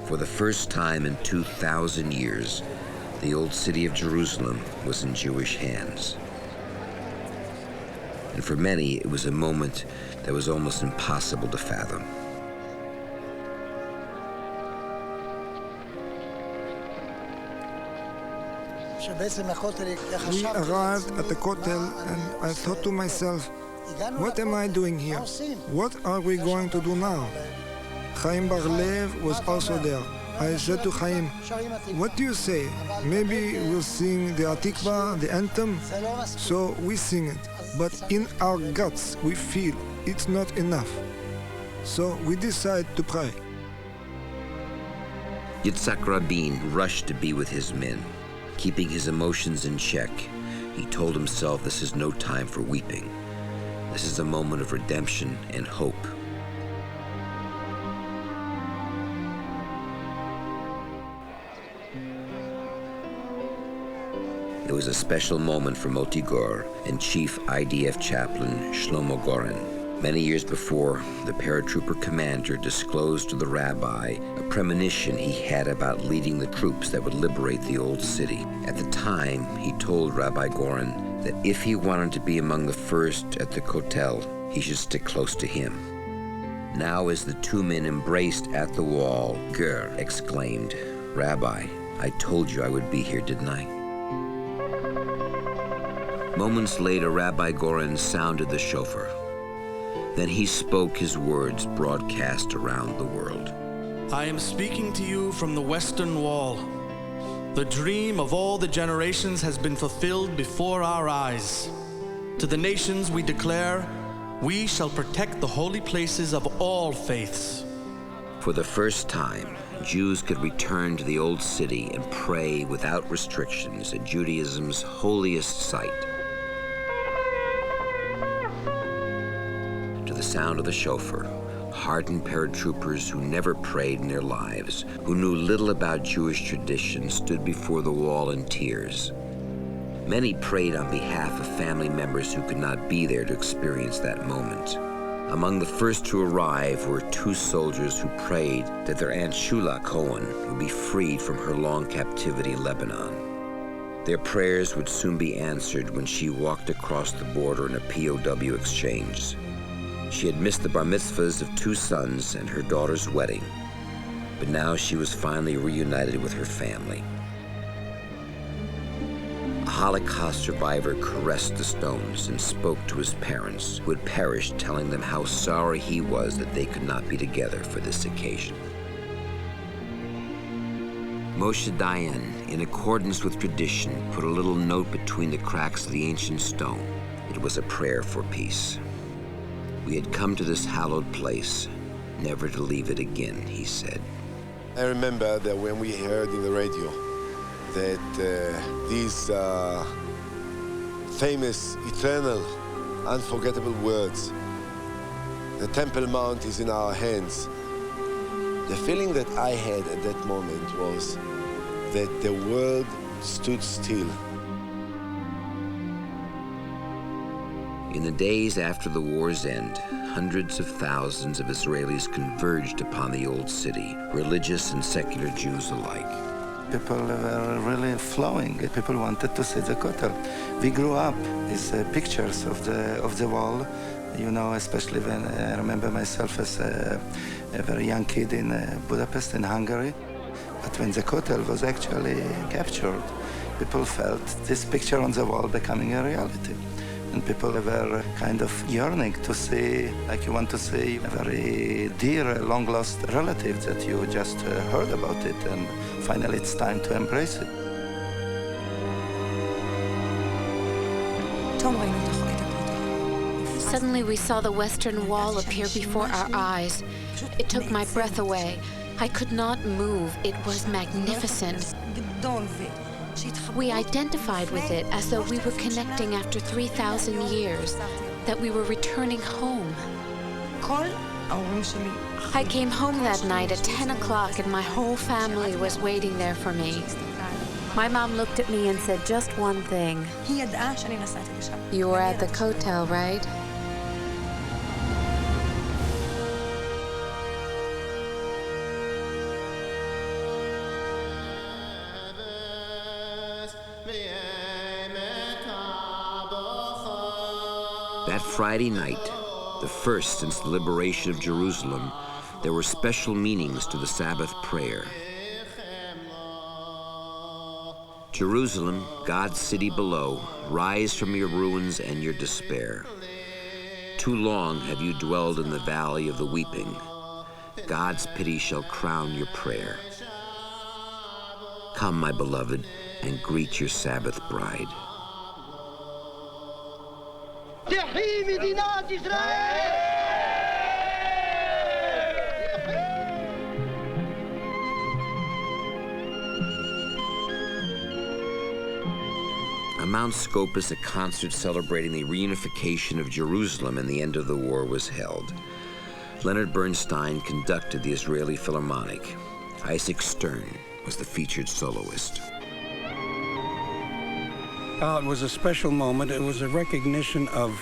S2: For the first time in 2,000 years, the old city of Jerusalem was in Jewish hands. And for many, it was a moment that was almost impossible to fathom.
S1: We arrived at the Kotel, and I thought to myself, what am I doing here? What are we going to do now? Chaim Bar-Lev was also there. I said to Chaim, what do you say? Maybe we'll sing the Atikva, the anthem? So we sing it, but in our guts we feel it's not enough. So we decide to pray.
S2: Yitzhak Rabin rushed to be with his men. Keeping his emotions in check, he told himself this is no time for weeping. This is a moment of redemption and hope. It was a special moment for Moti Gur and Chief IDF Chaplain Shlomo Goren. Many years before, the paratrooper commander disclosed to the rabbi a premonition he had about leading the troops that would liberate the old city. At the time, he told Rabbi Goren that if he wanted to be among the first at the Kotel, he should stick close to him. Now, as the two men embraced at the wall, Gur exclaimed, "Rabbi, I told you I would be here, didn't I?" Moments later, Rabbi Goren sounded the shofar. Then he spoke his words broadcast around the world.
S10: I am speaking to you from the Western Wall. The dream of all the generations has been fulfilled before our eyes. To the nations we declare, we shall protect the holy places of all faiths.
S2: For the first time, Jews could return to the old city and pray without restrictions at Judaism's holiest site. To the sound of the shofar, hardened paratroopers who never prayed in their lives, who knew little about Jewish tradition, stood before the wall in tears. Many prayed on behalf of family members who could not be there to experience that moment. Among the first to arrive were two soldiers who prayed that their Aunt Shula Cohen would be freed from her long captivity in Lebanon. Their prayers would soon be answered when she walked across the border in a POW exchange. She had missed the bar mitzvahs of two sons and her daughter's wedding, but now she was finally reunited with her family. A Holocaust survivor caressed the stones and spoke to his parents who had perished, telling them how sorry he was that they could not be together for this occasion. Moshe Dayan, in accordance with tradition, put a little note between the cracks of the ancient stone. It was a prayer for peace. We had come to this hallowed place, never to leave it again, he said.
S4: I remember that when we heard in the radio that these famous, eternal, unforgettable words, the Temple Mount is in our hands. The feeling that I had at that moment was that the world stood still.
S2: In the days after the war's end, hundreds of thousands of Israelis converged upon the old city, religious and secular Jews alike.
S18: People were really flowing. People wanted to see the Kotel. We grew up with pictures of the wall, you know, especially when I remember myself as a very young kid in Budapest, in Hungary. But when the Kotel was actually captured, people felt this picture on the wall becoming a reality. And people were kind of yearning to see, like you want to see a very dear, long-lost relative that you just heard about it, and finally it's time to embrace it.
S19: Suddenly we saw the Western Wall appear before our eyes. It took my breath away. I could not move. It was magnificent. We identified with it as though we were connecting after 3,000 years, that we were returning home. I came home that night at 10 o'clock and my whole family was waiting there for me. My mom looked at me and said just one thing. You were at the Kotel, right?
S2: That Friday night, the first since the liberation of Jerusalem, there were special meanings to the Sabbath prayer. Jerusalem, God's city below, rise from your ruins and your despair. Too long have you dwelled in the valley of the weeping. God's pity shall crown your prayer. Come, my beloved, and greet your Sabbath bride. On Mount Scopus, a concert celebrating the reunification of Jerusalem and the end of the war was held. Leonard Bernstein conducted the Israeli Philharmonic. Isaac Stern was the featured soloist.
S21: It was a special moment. It was a recognition of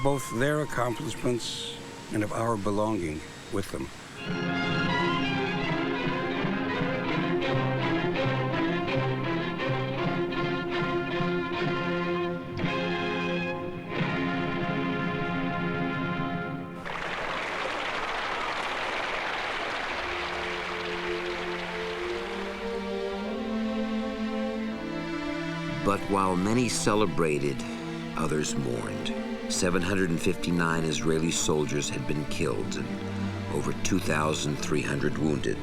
S21: both their accomplishments and of our belonging with them.
S2: But while many celebrated, others mourned. 759 Israeli soldiers had been killed and over 2,300 wounded.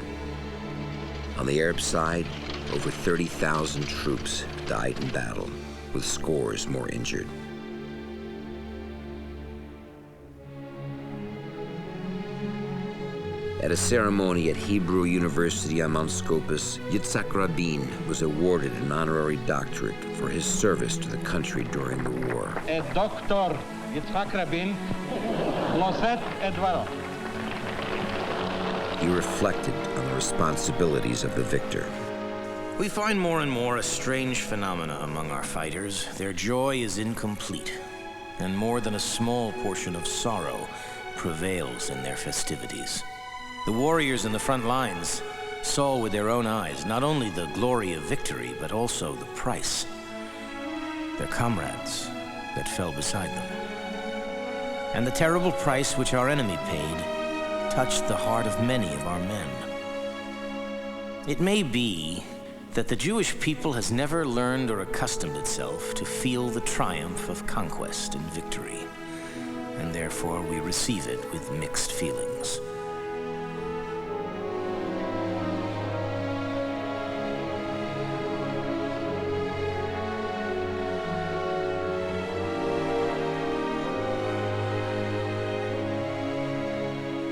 S2: On the Arab side, over 30,000 troops died in battle, with scores more injured. At a ceremony at Hebrew University on Mount Scopus, Yitzhak Rabin was awarded an honorary doctorate for his service to the country during the war.
S22: Dr. Yitzhak Rabin, Loset Edward.
S2: He reflected on the responsibilities of the victor.
S23: We find more and more a strange phenomena among our fighters. Their joy is incomplete, and more than a small portion of sorrow prevails in their festivities. The warriors in the front lines saw with their own eyes not only the glory of victory, but also the price. Their comrades that fell beside them. And the terrible price which our enemy paid touched the heart of many of our men. It may be that the Jewish people has never learned or accustomed itself to feel the triumph of conquest and victory, and therefore we receive it with mixed feelings.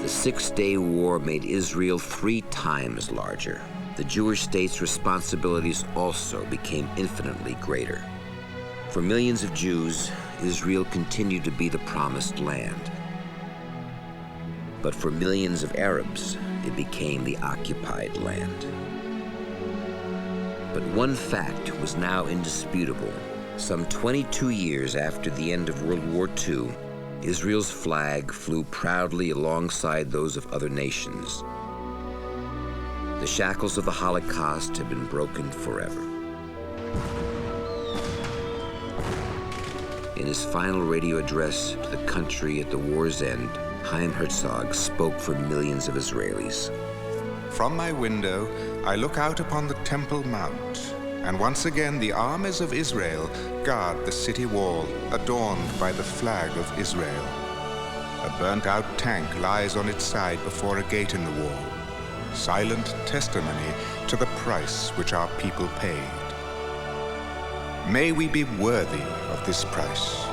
S2: The Six-Day War made Israel 3 times larger. The Jewish state's responsibilities also became infinitely greater. For millions of Jews, Israel continued to be the promised land. But for millions of Arabs, it became the occupied land. But one fact was now indisputable. Some 22 years after the end of World War II, Israel's flag flew proudly alongside those of other nations. The shackles of the Holocaust had been broken forever. In his final radio address to the country at the war's end, Chaim Herzog spoke for millions of Israelis.
S6: From my window, I look out upon the Temple Mount, and once again the armies of Israel guard the city wall, adorned by the flag of Israel. A burnt-out tank lies on its side before a gate in the wall, silent testimony to the price which our people paid. May we be worthy of this price.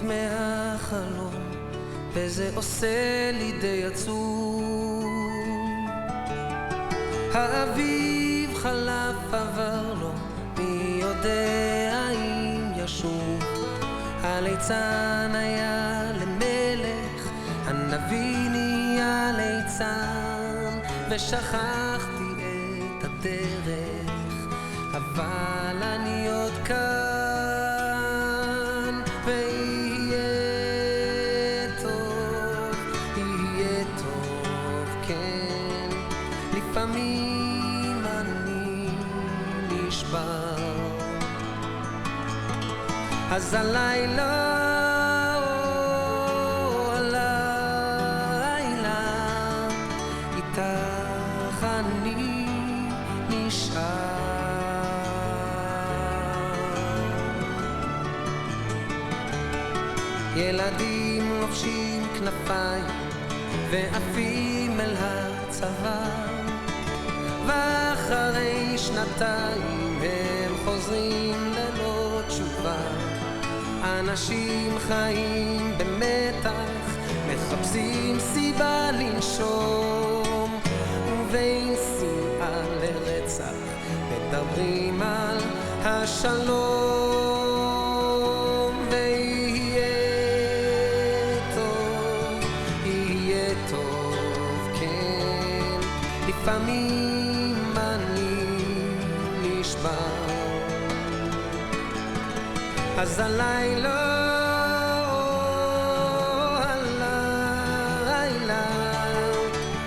S7: מהחלום, וזה עושה לי די עצוב. האביב חלף עבר לו, מי יודע אם ישוב. הליצן היה למלך, הנביא נהיה ליצן, ושכחתי את הדרך, אבל אני עוד כאן, ויהיה טוב, כן, לפעמים אני נשבר. אז הלילה, איתך אני נשאר. ילדים לובשים כנפיים ועפים אל הצבא, ואחרי שנתיים הם חוזרים ללא תשובה. אנשים חיים במתח, מחפשים סיבה לנשום, ובין שנאה לרצח מדברים על השלום. ויהיה טוב, כן, לפעמים אני נשבר. אז הלילה,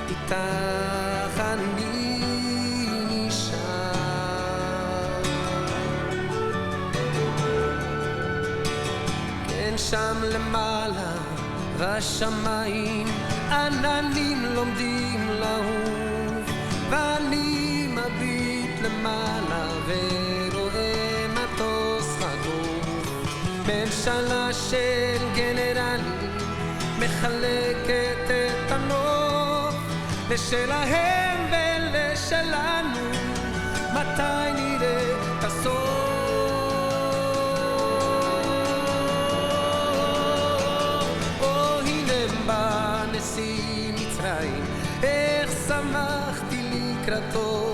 S7: איתך אני נשאר. כן, שם למעלה בשמיים עננים לומדים לעוף, ואני מביט למעלה ורואה מטוס חגוף. ממשלה של גנרלים מחלקת את הנוף לשלהם ולשלנו, מתי נראה את הסוף? הנה בא נשיא מצרים, איך שמחתי לקראתו,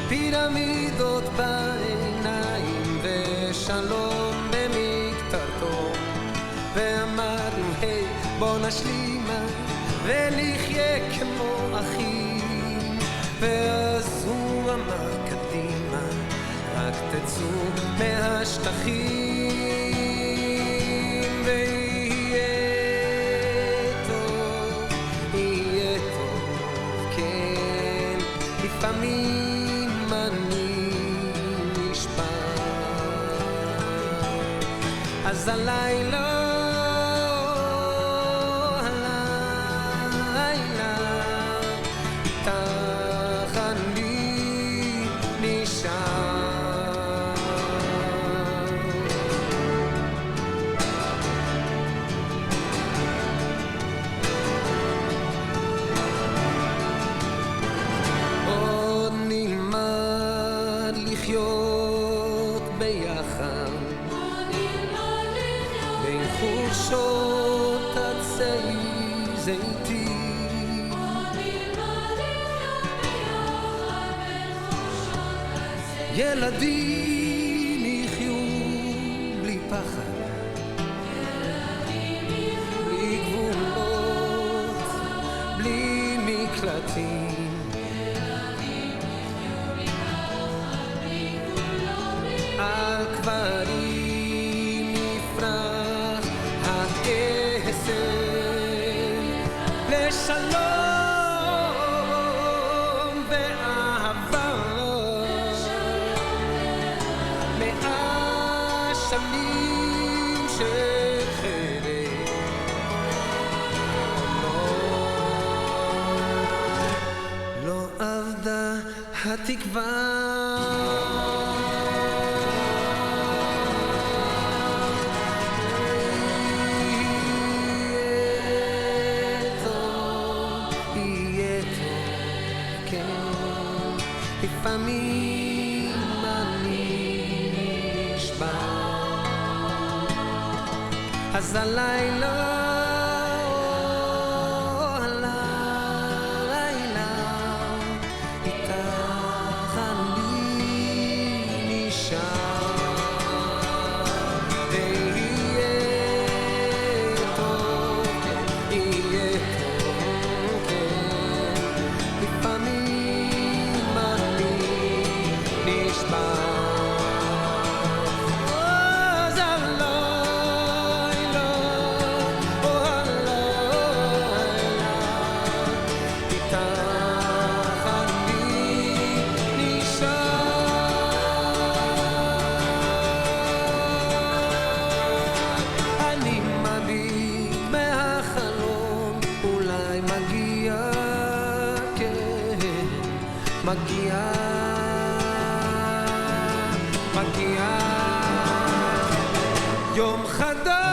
S7: פירמידות בעיניים ושלום במקטרתו. ואמרנו היי בוא נשלימה ולחיה כמו אחים, ואז הוא אמר קדימה, רק תצאו מהשטחים. ויהיה טוב, כן, לפעמים אני נשבר. אז הלילה, חורשות עצי זיתים, ילדים יחיו בלי פחד, בלי גבולות, בלי מקלטים. על קברים נפרח לשלום ואהבה, מאה שנים של חרב, לא עבדה התקווה. לפעמים אני נשבר. אז הלילה מגיע יום חדש